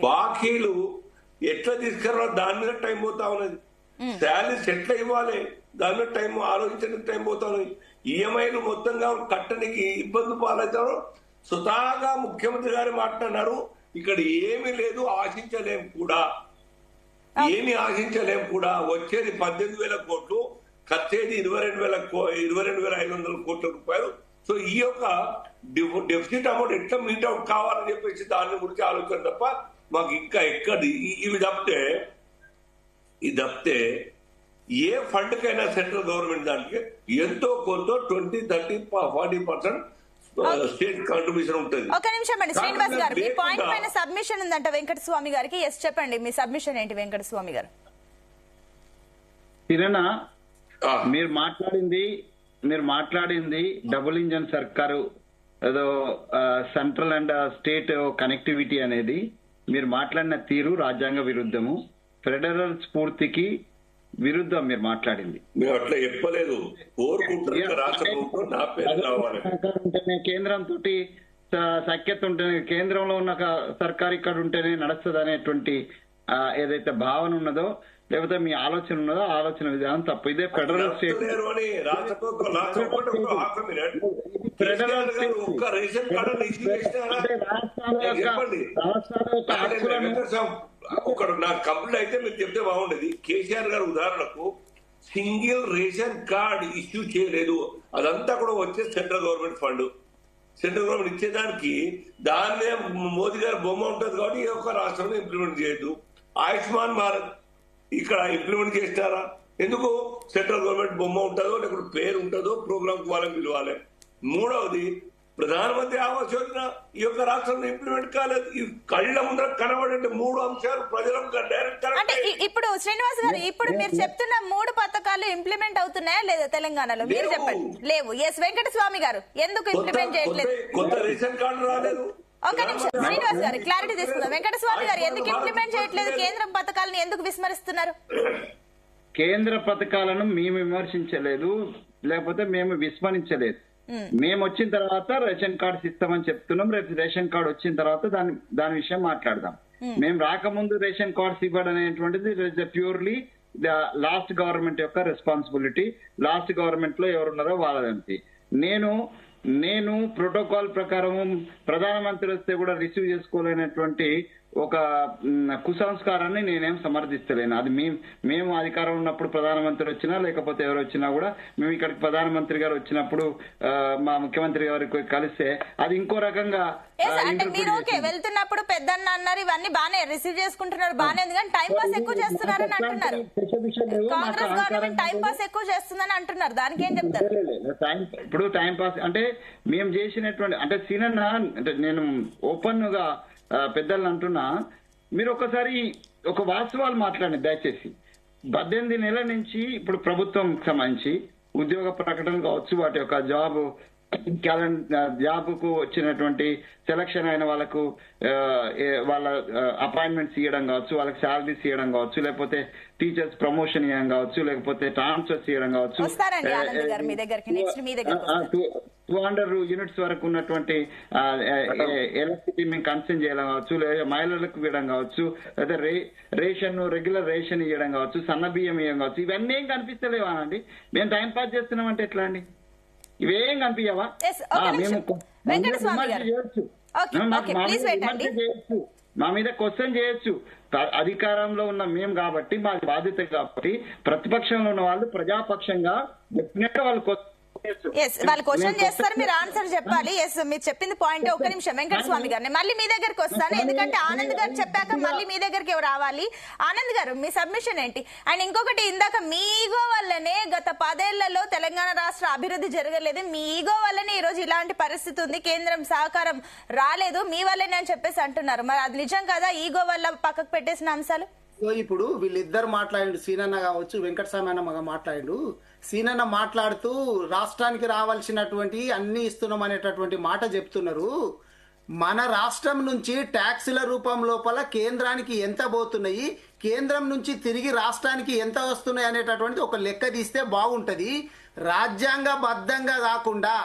బాకీలు ఎట్లా తీసుకురావాలి దాని మీద టైం పోతా ఉన్నది, శాలరీస్ ఎట్లా ఇవ్వాలి దాని మీద టైం ఆలోచించడానికి టైం పోతా ఉన్నది, ఈఎంఐలు మొత్తంగా కట్టడానికి ఇబ్బంది పాలవుతారు. స్వతహాగా ముఖ్యమంత్రి గారు మాట్లాడినారు, ఇక్కడ ఏమీ లేదు, ఆశించలేం కూడా, ఏమి ఆశించలేం కూడా. వచ్చేది 18,000 కోట్లు, ఖర్చేది 22,500 కోట్ల రూపాయలు. సో ఈ యొక్క డెఫిసిట్ అమౌంట్ ఎట్లా మీట్ అవుట్ కావాలని చెప్పేసి దాని గురించి ఆలోచన తప్ప మాకు ఇంకా ఎక్కడి ఇవి తప్పితే ఏ ఫండ్ కైనా సెంట్రల్ గవర్నమెంట్ దానికి ఎంతో కొంత 20-30-40% స్టేట్ కాంట్రిబ్యూషన్ ఉంటుంది. ఒక నిమిషం అండి శ్రీనివాస్ గారు, మీ పాయింట్ పైన సబ్మిషన్ ఉందంట వెంకటస్వామి గారికి. ఎస్ చెప్పండి, మీ సబ్మిషన్ ఏంటి వెంకటస్వామి గారు? కిరణ్, మీరు మాట్లాడింది డబుల్ ఇంజన్ సర్కారు, ఏదో సెంట్రల్ అండ్ స్టేట్ కనెక్టివిటీ అనేది మీరు మాట్లాడిన తీరు రాజ్యాంగ విరుద్ధము, ఫెడరల్ స్ఫూర్తికి విరుద్ధం మీరు మాట్లాడింది. అట్లా చెప్పలేదు. కేంద్రంతో సఖ్యత ఉంటేనే, కేంద్రంలో ఉన్న సర్కార్ ఇక్కడ ఉంటేనే నడుస్తుంది అనేటువంటి ఏదైతే భావన ఉన్నదో, లేకపోతే మీ ఆలోచన ఉన్నదో ఆలోచన విధానం తప్పు. ఇదే ఫెడరల్ స్టేట్ ఒకడు నాకు కంప్లీట్ అయితే మీరు చెప్తే బాగుండేది. కేసీఆర్ గారు ఉదాహరణకు సింగిల్ రేషన్ కార్డ్ ఇష్యూ చేయలేదు, అదంతా కూడా వచ్చే central government fund. Central government ఇచ్చేదానికి దాన్నే మోదీ గారు బొమ్మ ఉంటుంది కాబట్టి ఈ యొక్క రాష్ట్రంలో ఇంప్లిమెంట్ చేయొద్దు. ఆయుష్మాన్ భారత్ ఇక్కడ ఇంప్లిమెంట్ చేస్తారా? ఎందుకు? సెంట్రల్ గవర్నమెంట్ బొమ్మ ఉంటుందో లేకపోతే పేరు ఉంటుందో ప్రోగ్రామ్ వాళ్ళకి పిలవాలి. మూడవది ప్రధానమంత్రి ఆవాస్ యోజన ఈ యొక్క రాష్ట్రంలో ఇంప్లిమెంట్ కాలేదు. ఈ కళ్ళ ముందర కనబడే 3 అంశాలు ప్రజలకు డైరెక్ట్. అంటే ఇప్పుడు శ్రీనివాస్ గారు, ఇప్పుడు మీరు చెప్తున్న 3 పథకాలు ఇంప్లిమెంట్ అవుతున్నాయా లేదా తెలంగాణలో? మీరు చెప్పండి. లేవు. ఎస్ వెంకటస్వామి గారు, ఎందుకు ఇంప్లిమెంట్ చేయట్లేదు? కొత్త రేషన్ కార్డు రాలేదు. ఒక నిమిషం శ్రీనివాస్ గారు, క్లారిటీ తీసుకుందాం. వెంకటస్వామి గారు, ఎందుకు ఇంప్లిమెంట్ చేయట్లేదు? కేంద్రం పథకాలను ఎందుకు విస్మరిస్తున్నారు? కేంద్ర పథకాలను మేము విమర్శించలేదు, లేకపోతే మేము విస్మరించలేదు. మేము వచ్చిన తర్వాత రేషన్ కార్డ్స్ ఇస్తామని చెప్తున్నాం. రేపు రేషన్ కార్డు వచ్చిన తర్వాత దాని విషయం మాట్లాడదాం. మేము రాకముందు రేషన్ కార్డ్స్ ఇవ్వడం అనేటువంటిది ప్యూర్లీ లాస్ట్ గవర్నమెంట్ యొక్క రెస్పాన్సిబిలిటీ. లాస్ట్ గవర్నమెంట్ లో ఎవరున్నారో వాళ్ళదంతే. నేను ప్రోటోకాల్ ప్రకారం ప్రధానమంత్రి వస్తే కూడా రిసీవ్ చేసుకోలేనటువంటి ఒక కుసంస్కారాన్ని నేనేం సమర్థిస్తలేను. అది మేము అధికారం ఉన్నప్పుడు ప్రధానమంత్రి వచ్చినా లేకపోతే ఎవరు వచ్చినా కూడా మేము ఇక్కడికి ప్రధానమంత్రి గారు వచ్చినప్పుడు మా ముఖ్యమంత్రి గారికి కలిస్తే అది ఇంకో రకంగా వెళ్తున్నప్పుడు పెద్దన్న అన్నారు, ఇవన్నీ బానే రిసీవ్ చేసుకుంటున్నారు, బానే ఉంది, కానీ టైం పాస్ ఎక్కువ చేస్తున్నారని అంటున్నారు. కాంగ్రెస్ గవర్నమెంట్ టైం పాస్ ఎక్కువ చేస్తుందని అంటున్నారు. దానికి ఏం చెప్తారు? ఇప్పుడు టైం పాస్ అంటే మేము చేసినటువంటి అంటే సీనన్న, అంటే నేను ఓపెన్ గా పెద్దలు అంటున్నా, మీరు ఒకసారి ఒక వాస్తవాలు మాట్లాడండి దయచేసి. 18 నెలల నుంచి ఇప్పుడు ప్రభుత్వం సంబంధించి ఉద్యోగ ప్రకటన కావచ్చు, వాటి యొక్క జాబ్ కు వచ్చినటువంటి సెలక్షన్ అయిన వాళ్ళకు వాళ్ళ అపాయింట్మెంట్స్ ఇవ్వడం కావచ్చు, వాళ్ళకి శాలరీస్ ఇవ్వడం కావచ్చు, లేకపోతే టీచర్స్ ప్రమోషన్ ఇవ్వడం కావచ్చు, లేకపోతే ట్రాన్స్ఫర్స్ ఇవ్వడం కావచ్చు, 200 యూనిట్స్ వరకు ఉన్నటువంటి ఎలక్ట్రిసిటీ మేము కన్సర్న్ చేయడం కావచ్చు, లేదా మహిళలకు ఇవ్వడం కావచ్చు, లేదా రెగ్యులర్ రేషన్ ఇవ్వడం కావచ్చు, సన్న బియ్యం ఇవ్వడం కావచ్చు. ఇవన్నీ ఏం కనిపిస్తలేవా అండి? మేము టైం పాస్ చేస్తున్నామంటే ఎట్లా అండి? ఇవేం కనిపించవా? Yes, ఒక నిమిషం. వెంకటస్వామి గారు. చేయొచ్చు, Okay, okay, please wait అండి. చేయొచ్చు, మా మీద క్వశ్చన్ చేయొచ్చు. అధికారంలో ఉన్న మేము కాబట్టి మాది బాధ్యత కాబట్టి, ప్రతిపక్షంలో ఉన్న వాళ్ళు ప్రజాపక్షంగా డెఫినెట్ గా వాళ్ళు వాళ్ళు క్వశ్చన్ చేస్తారు, మీరు ఆన్సర్ చెప్పాలి. మీరు చెప్పింది పాయింట్. ఒక్క నిమిషం వెంకటస్వామి గారు, మళ్ళీ మీ దగ్గరికి వస్తాను, ఎందుకంటే ఆనంద్ గారు చెప్పాక మళ్ళీ మీ దగ్గరికి రావాలి. ఆనంద్ గారు, మీ సబ్మిషన్ ఏంటి? అండ్ ఇంకొకటి, ఇందాక మీ ఈగో వల్లనే గత 10 ఏళ్లలో తెలంగాణ రాష్ట్ర అభివృద్ధి జరగలేదు, మీ ఈగో వల్లనే ఈ రోజు ఇలాంటి పరిస్థితి ఉంది, కేంద్రం సహకారం రాలేదు, మీ వల్లనే అని చెప్పేసి అంటున్నారు. మరి అది నిజం కదా? ఈగో వల్ల పక్కకు పెట్టేసిన అంశాలు. ఇప్పుడు వీళ్ళిద్దరు మాట్లాడిండు, సీనన్న కావచ్చు, వెంకటస్వామి అన్న మాట్లాడిండు. సీనన్న మాట్లాడుతూ రాష్ట్రానికి రావాల్సినటువంటి అన్ని ఇస్తున్నాం అనేటటువంటి మాట చెప్తున్నారు. మన రాష్ట్రం నుంచి ట్యాక్సుల రూపం లోపల కేంద్రానికి ఎంత పోతున్నాయి, కేంద్రం నుంచి తిరిగి రాష్ట్రానికి ఎంత వస్తున్నాయి అనేటటువంటి ఒక లెక్క తీస్తే బాగుంటది. రాజ్యాంగబద్ధంగా కాకుండా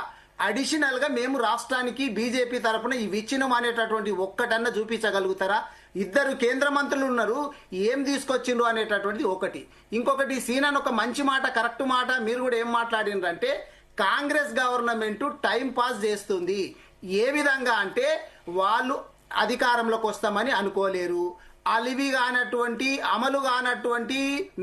అడిషనల్ గా మేము రాష్ట్రానికి బీజేపీ తరఫున ఇవి ఇచ్చినాం అనేటటువంటి ఒక్కటన్నా చూపించగలుగుతారా? ఇద్దరు కేంద్ర మంత్రులు ఉన్నారు, ఏం తీసుకొచ్చిండ్రు అనేటటువంటిది ఒకటి. ఇంకొకటి, సీనన్ ఒక మంచి మాట, కరెక్ట్ మాట, మీరు కూడా ఏం మాట్లాడినారంటే కాంగ్రెస్ గవర్నమెంట్ టైం పాస్ చేస్తుంది. ఏ విధంగా అంటే వాళ్ళు అధికారంలోకి వస్తామని అనుకోలేరు, అలివి కానటువంటి అమలు కానటువంటి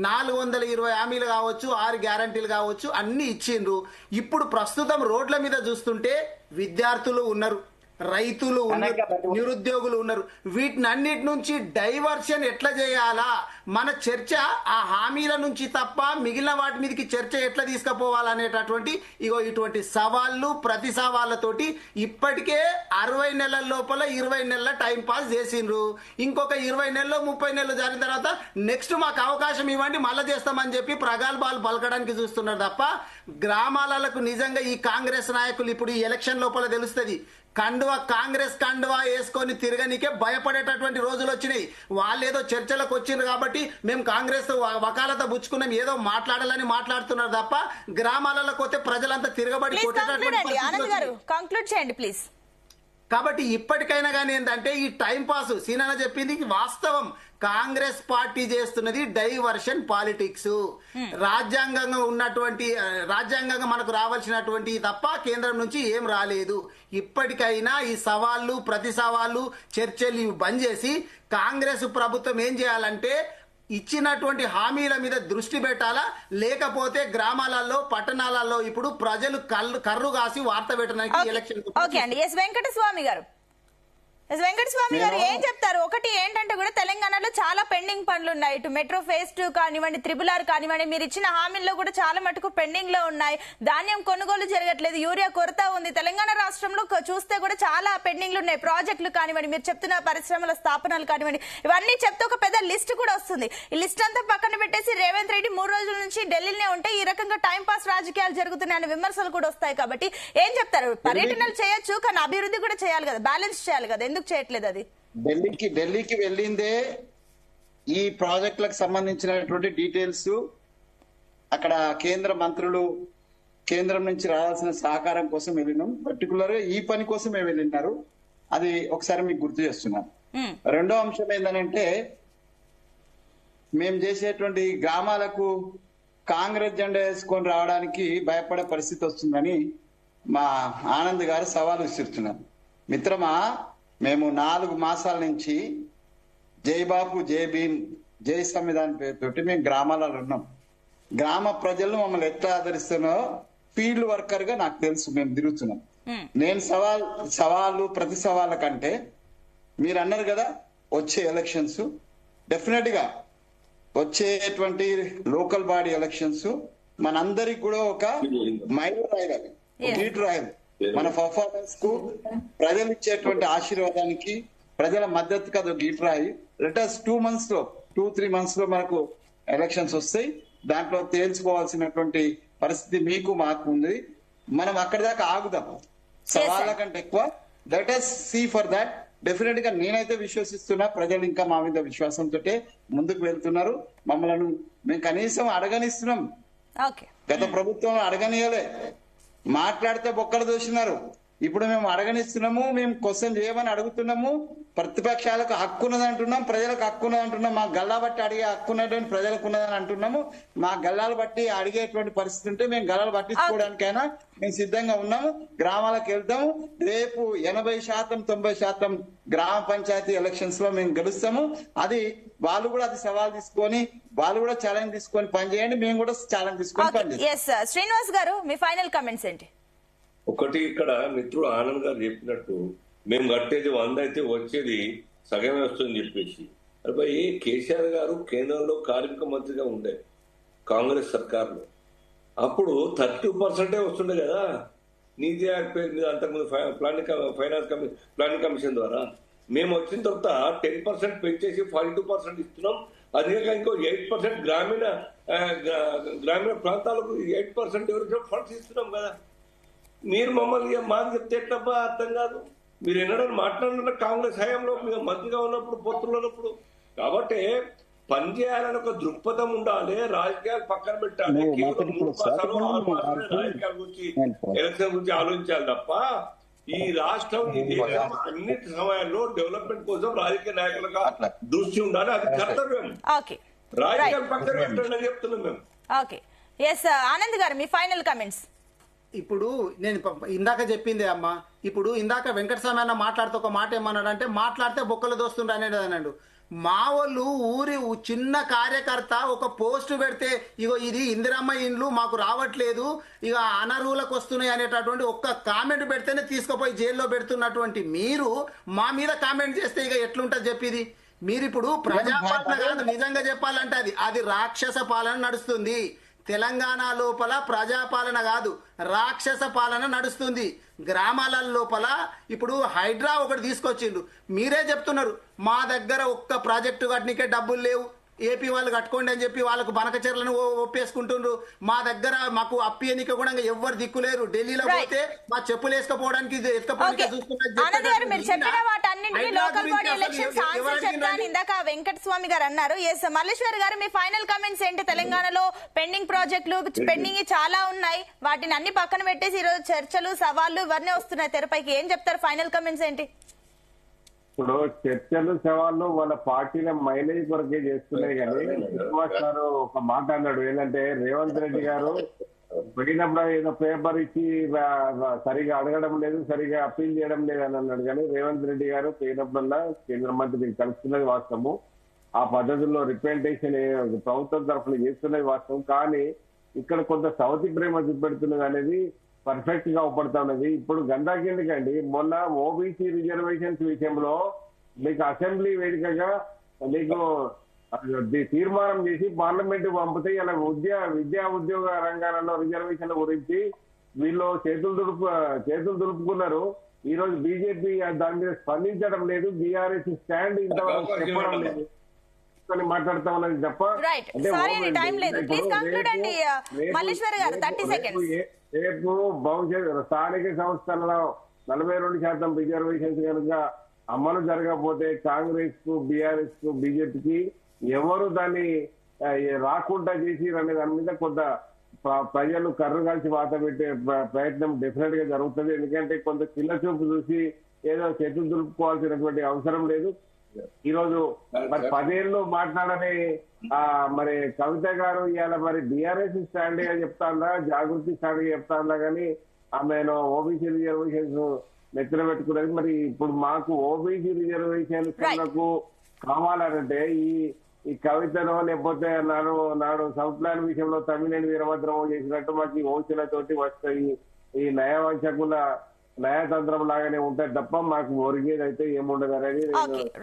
420 హామీలు కావచ్చు, 6 గ్యారంటీలు కావచ్చు, అన్ని ఇచ్చిండ్రు. ఇప్పుడు ప్రస్తుతం రోడ్ల మీద చూస్తుంటే విద్యార్థులు ఉన్నారు, రైతులు ఉన్నారు, నిరుద్యోగులు ఉన్నారు. వీటినన్నిటి నుంచి డైవర్షన్ ఎట్లా చేయాలా, మన చర్చ ఆ హామీల నుంచి తప్ప మిగిలిన వాటి మీదకి చర్చ ఎట్లా తీసుకుపోవాలనేటటువంటి ఇటువంటి సవాళ్లు, ప్రతి సవాళ్లతోటి ఇప్పటికే 60 నెలల లోపల 20 నెలల టైం పాస్ చేసిండ్రు. ఇంకొక 20 నెలలు 30 నెలలు జరిగిన తర్వాత నెక్స్ట్ మాకు అవకాశం ఇవ్వండి, మళ్ళా చేస్తామని చెప్పి ప్రగల్భాలు పలకడానికి చూస్తున్నారు తప్ప గ్రామాలకు నిజంగా ఈ కాంగ్రెస్ నాయకులు ఇప్పుడు ఈ ఎలక్షన్ లోపల తెలుస్తుంది. కాంగ్రెస్ కండువా వేసుకొని తిరగనికే భయపడేటటువంటి రోజులు వచ్చినాయి. వాళ్ళు ఏదో చర్చలకు వచ్చిండ్రు కాబట్టి మేము కాంగ్రెస్ వకాలత పుచ్చుకున్నాం, ఏదో మాట్లాడాలని మాట్లాడుతున్నారు తప్ప గ్రామాలకు పోతే ప్రజలంతా తిరగబడి కంక్లూడ్ చేయండి ప్లీజ్. కాబట్టి ఇప్పటికైనా కానీ ఏంటంటే ఈ టైం పాస్ సీనన్న చెప్పింది వాస్తవం. కాంగ్రెస్ పార్టీ చేస్తున్నది డైవర్షన్ పాలిటిక్స్. రాజ్యాంగంగా మనకు రావాల్సినటువంటి తప్ప కేంద్రం నుంచి ఏం రాలేదు. ఇప్పటికైనా ఈ సవాళ్లు, ప్రతి సవాళ్లు, చర్చలు బంద్ చేసి కాంగ్రెస్ ప్రభుత్వం ఏం చేయాలంటే ఇచ్చినటువంటి హామీల మీద దృష్టి పెట్టాలా, లేకపోతే గ్రామాలలో, పట్టణాలలో ఇప్పుడు ప్రజలు కర్రు కాసి వార్త పెట్టడానికి ఎలక్షన్. ఓకే అండి. వెంకటస్వామి గారు ఏం చెప్తారు? ఒకటి ఏంటంటే కూడా తెలంగాణలో చాలా పెండింగ్ పనులు ఉన్నాయి. ఇటు మెట్రో ఫేజ్ 2 కానివ్వండి, RRR కానివ్వండి, మీరు ఇచ్చిన హామీల్లో కూడా చాలా మటుకు పెండింగ్ లో ఉన్నాయి. ధాన్యం కొనుగోలు జరగట్లేదు, యూరియా కొరత ఉంది. తెలంగాణ రాష్ట్రంలో చూస్తే కూడా చాలా పెండింగ్లు ఉన్నాయి. ప్రాజెక్టులు కానివ్వండి, మీరు చెప్తున్న పరిశ్రమల స్థాపనలు కానివ్వండి, ఇవన్నీ చెప్తే ఒక పెద్ద లిస్ట్ కూడా వస్తుంది. ఈ లిస్ట్ అంతా పక్కన పెట్టేసి రేవంత్ రెడ్డి 3 రోజుల నుంచి ఢిల్లీనే ఉంటే ఈ రకంగా టైం పాస్ రాజకీయాలు జరుగుతున్నాయని విమర్శలు కూడా వస్తాయి. కాబట్టి ఏం చెప్తారు? పర్యటనలు చేయొచ్చు, కానీ అభివృద్ధి కూడా చేయాలి కదా, బ్యాలెన్స్ చేయాలి కదా, ఎందుకు చేయట్లేదు? అది ఢిల్లీకి వెళ్ళిందే ఈ ప్రాజెక్టులకు సంబంధించినటువంటి డీటెయిల్స్, అక్కడ కేంద్ర మంత్రులు కేంద్రం నుంచి రావాల్సిన సహకారం కోసం వెళ్ళినాం. పర్టికులర్ గా ఈ పని కోసం మేము వెళ్ళినారు. అది ఒకసారి మీకు గుర్తు చేస్తున్నాను. రెండో అంశం ఏంటంటే మేము చేసేటువంటి గ్రామాలకు కాంగ్రెస్ జెండా వేసుకొని రావడానికి భయపడే పరిస్థితి వస్తుందని మా ఆనంద్ గారు సవాలు విసురుతున్నారు. మిత్రమా, మేము 4 మాసాల నుంచి జై బాపు, జై భీమ్, జై సంవిధాన్ పేరుతోటి మేము గ్రామాలలో ఉన్నాం. గ్రామ ప్రజలు మమ్మల్ని ఎట్లా ఆదరిస్తున్నారో ఫీల్డ్ వర్కర్ గా నాకు తెలుసు. మేము తిరుగుతున్నాం. నేను సవాళ్ళు ప్రతి సవాళ్ళ కంటే మీరు అన్నారు కదా, వచ్చే ఎలక్షన్స్ డెఫినెట్ గా వచ్చేటువంటి లోకల్ బాడీ ఎలక్షన్స్ మనందరికి కూడా ఒక మైలు రాయాలి, గీటు రాయాలి. మన పర్ఫార్మెన్స్ కు, ప్రజలు ఇచ్చేటువంటి ఆశీర్వాదానికి, ప్రజల మద్దతుకు అది గీట్ రాయి. లెటర్స్ 2-3 మంత్స్ లో మనకు ఎలక్షన్స్ వస్తాయి. దాంట్లో తేల్చుకోవాల్సినటువంటి పరిస్థితి మీకు మాకు ఉంది. మనం అక్కడి దాకా ఆగుదాం. సవాళ్ళ కంటే ఎక్కువ letters see for that. Definite గా నేనైతే విశ్వసిస్తున్నా, ప్రజలు ఇంకా మా మీద విశ్వాసంతో ముందుకు వెళ్తున్నారు. మమ్మల్ని మేము కనీసం అడగనిస్తున్నాం. గత ప్రభుత్వం అడగనియలే, మాట్లాడితే బొక్కలు దోసినారు. ఇప్పుడు మేము అడగనిస్తున్నాము, మేము క్వశ్చన్ చేయమని అడుగుతున్నాము. ప్రతిపక్షాలకు హక్కు ఉన్నది అంటున్నాం, ప్రజలకు హక్కు ఉన్నది అంటున్నాం. మా గల్లా బట్టి అడిగే హక్కు ఉన్నటువంటి ప్రజలకు ఉన్నదని అంటున్నాము. మా గల్లాలు బట్టి అడిగేటువంటి పరిస్థితి ఉంటే మేము గల్లాలు పట్టించుకోవడానికైనా మేము సిద్ధంగా ఉన్నాము. గ్రామాలకు వెళ్తాము. రేపు 80% 90% గ్రామ పంచాయతీ ఎలక్షన్స్ లో మేము గెలుస్తాము. అది వాళ్ళు కూడా అది సవాల్ తీసుకొని, వాళ్ళు కూడా ఛాలెంజ్ తీసుకొని పనిచేయండి, మేము కూడా ఛాలెంజ్ తీసుకొని పనిచేస్తాం. శ్రీనివాస్ గారు మీ ఫైనల్ కమెంట్స్ ఏంటి? ఒకటి, ఇక్కడ మిత్రుడు ఆనంద్ గారు చెప్పినట్టు మేము కట్టేది 100 అయితే వచ్చేది సగమే వస్తుందని చెప్పేసి, అబ్బాయి కేసీఆర్ గారు కేంద్రంలో కార్మిక మంత్రిగా ఉండే కాంగ్రెస్ సర్కార్లో, అప్పుడు 30% వస్తుండే కదా నీతి ఆయోగ్ పేరు మీద అంతకుముందు ప్లానింగ్ కమిషన్ ద్వారా. మేము వచ్చిన తర్వాత 10% పెంచేసి 42% ఇస్తున్నాం. అదే ఇంకో 8% గ్రామీణ ప్రాంతాలకు 8% ఎవరికి ఫండ్స్ ఇస్తున్నాం కదా. మీరు మమ్మల్ని మాకు చెప్తే ఎట్లబ్బా అర్థం కాదు. మీరు ఎన్నడని మాట్లాడిన కాంగ్రెస్ హయాంలో మీరు మంత్రిగా ఉన్నప్పుడు, పొత్తులు ఉన్నప్పుడు. కాబట్టి పనిచేయాలని ఒక దృక్పథం ఉండాలి. రాజకీయాలు పక్కన పెట్టాలి. కేవలం 3 మాసాలు 6 మాసాలు రాజకీయాల గురించి, ఎలక్షన్ గురించి ఆలోచించాలి తప్ప ఈ రాష్ట్రం, ఈ దేశం అన్ని సమయాల్లో డెవలప్మెంట్ కోసం రాజకీయ నాయకులుగా దృష్టి ఉండాలి. అది కర్తవ్యం. రాజకీయాలు పక్కన పెట్టండి అని చెప్తున్నాం మేము. ఓకే, ఎస్ ఆనంద్ గారు మీ ఫైనల్ కమెంట్స్. ఇప్పుడు నేను ఇందాక చెప్పింది అమ్మా. ఇప్పుడు ఇందాక వెంకటస్వామి అన్న మాట్లాడుతూ ఒక మాట ఏమన్నాడంటే, మాట్లాడితే బొక్కలు దోస్తుండ అనేది అన్నాడు. మా వాళ్ళు ఊరి చిన్న కార్యకర్త ఒక పోస్టు పెడితే, ఇగో ఇది ఇందిరమ్మ ఇండ్లు మాకు రావట్లేదు, ఇక అనర్హులకు వస్తున్నాయి అనేటటువంటి ఒక్క కామెంట్ పెడితేనే తీసుకుపోయి జైల్లో పెడుతున్నటువంటి మీరు మా మీద కామెంట్ చేస్తే ఇక ఎట్లుంటుంది చెప్పిది? మీరు ఇప్పుడు ప్రజాపాలన కాదు, నిజంగా చెప్పాలంటే అది రాక్షస పాలన నడుస్తుంది. తెలంగాణ లోపల ప్రజాపాలన కాదు, రాక్షస పాలన నడుస్తుంది. గ్రామాల లోపల ఇప్పుడు హైడ్రా ఒకటి తీసుకొచ్చిండు. మీరే చెప్తున్నారు మా దగ్గర ఒక్క ప్రాజెక్టు కట్టనికే డబ్బులు లేవు, ఏపీ వాళ్ళు కట్టుకోండి అని చెప్పి వాళ్ళకు బనకచెర్లను ఒప్పేసుకుంటుండ్రు. మా దగ్గర మాకు అప్పియనిక కూడా ఎవ్వరు దిక్కులేరు. ఢిల్లీలో పోతే మా చెప్పులు వేసుకోవడానికి ఇందాక వెంకటస్వామి గారు అన్నారు. ఎస్ మల్లేశ్వర్ గారు మీ ఫైనల్ కమెంట్స్ ఏంటి? తెలంగాణలో పెండింగ్ ప్రాజెక్టులు పెండింగ్ చాలా ఉన్నాయి, వాటిని అన్ని పక్కన పెట్టేసి ఈరోజు చర్చలు సవాళ్లు ఇవన్నీ వస్తున్నాయి తెరపైకి. ఏం చెప్తారు? ఫైనల్ కమెంట్స్ ఏంటి? ఇప్పుడు చర్చలు సవాళ్ళు వాళ్ళ పార్టీల మైలేజ్ కొరకే చేస్తున్నాయి. కానీ శ్రీనివాస్ గారు ఒక మాట అన్నాడు, ఏంటంటే రేవంత్ రెడ్డి గారు పోయినప్పుడు ఏదో పేపర్ ఇచ్చి సరిగా అడగడం లేదు, సరిగా అప్పీల్ చేయడం లేదు అని అన్నాడు. కానీ రేవంత్ రెడ్డి గారు పోయినప్పుడల్లా కేంద్ర మంత్రిని కలుస్తున్నది వాస్తవము. ఆ పద్ధతుల్లో రిప్రజెంటేషన్ ప్రభుత్వం తరఫున చేస్తున్నది వాస్తవం. కానీ ఇక్కడ కొంత సౌతి ప్రేమ చూపెడుతున్నది అనేది పర్ఫెక్ట్ గా అవపడతా ఉన్నది. ఇప్పుడు గందాకెందుకండి, మొన్న ఓబీసీ రిజర్వేషన్స్ విషయంలో మీకు అసెంబ్లీ వేదికగా మీకు తీర్మానం చేసి పార్లమెంట్ పంపితే ఇలా విద్యా ఉద్యోగ రంగాలలో రిజర్వేషన్ల గురించి వీళ్ళు చేతులు దులుపుకున్నారు. ఈ రోజు బీజేపీ దాని మీద స్పందించడం లేదు. బీఆర్ఎస్ స్టాండ్ ఇంతవరకు చెప్పడం లేదు, మాట్లాడుతా ఉన్నది తప్ప. రేపు భవిష్యత్ స్థానిక సంస్థలలో 42% రిజర్వేషన్స్ కనుక అమలు జరగకపోతే కాంగ్రెస్ కు, బీఆర్ఎస్ కు, బీజేపీకి ఎవరు దాన్ని రాకుండా చేసిరనే దాని మీద కొంత ప్రజలు కర్రు కలిసి వాత పెట్టే ప్రయత్నం డెఫినెట్ గా జరుగుతుంది. ఎందుకంటే కొంత చిన్న చూపు చూసి ఏదో చేతులు దులుపుకోవాల్సినటువంటి అవసరం లేదు. ఈ రోజు మరి 10 ఏళ్ళు మాట్లాడని మరి కవిత గారు ఇవాళ మరి బీఆర్ఎస్ స్టాండ్ గా చెప్తాందా, జాగృతి స్టాండ్ గా చెప్తాందా, కానీ ఆమెను ఓబీసీ రిజర్వేషన్స్ నెత్తిన పెట్టుకునేది. మరి ఇప్పుడు మాకు ఓబీసీ రిజర్వేషన్స్ కావాలంటే ఈ కవితను లేకపోతే నాడు సౌత్ ప్లాన్ విషయంలో తమిళనాడు వీరభద్రం చేసినట్టు మాకు ఈ ఓసీలతోటి వస్తాయి, ఈ నయవంచకుల నయతంత్రం లాగానే ఉంటాయి తప్ప మాకు ఒరిగేది అయితే ఏముండదు అనేది.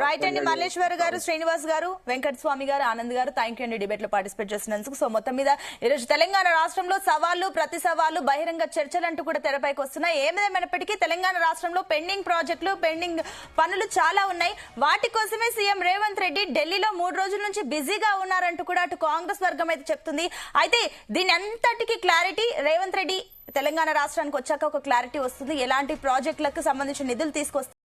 రైట్ అండి. మల్లేశ్వర్ గారు, శ్రీనివాస్ గారు, వెంకటస్వామి గారు, ఆనంద్ గారు, థ్యాంక్ యూ అండి డిబేట్ లో పార్టిసిపేట్ చేసినందుకు. సో మొత్తం మీద ఈరోజు తెలంగాణ రాష్ట్రంలో సవాళ్లు, ప్రతి సవాళ్లు, బహిరంగ చర్చలు అంటూ కూడా తెరపైకి వస్తున్నాయి. ఏమైనప్పటికీ తెలంగాణ రాష్ట్రంలో పెండింగ్ ప్రాజెక్టులు, పెండింగ్ పనులు చాలా ఉన్నాయి. వాటి కోసమే సీఎం రేవంత్ రెడ్డి ఢిల్లీలో 3 రోజుల నుంచి బిజీగా ఉన్నారంటూ కూడా అటు కాంగ్రెస్ వర్గం అయితే చెప్తుంది. అయితే దీని అంతటికి క్లారిటీ రేవంత్ రెడ్డి తెలంగాణ రాష్ట్రానికి వచ్చాక ఒక క్లారిటీ వస్తుంది. ఎలాంటి ప్రాజెక్టులకు సంబంధించిన నిధులు తీసుకొస్తారు.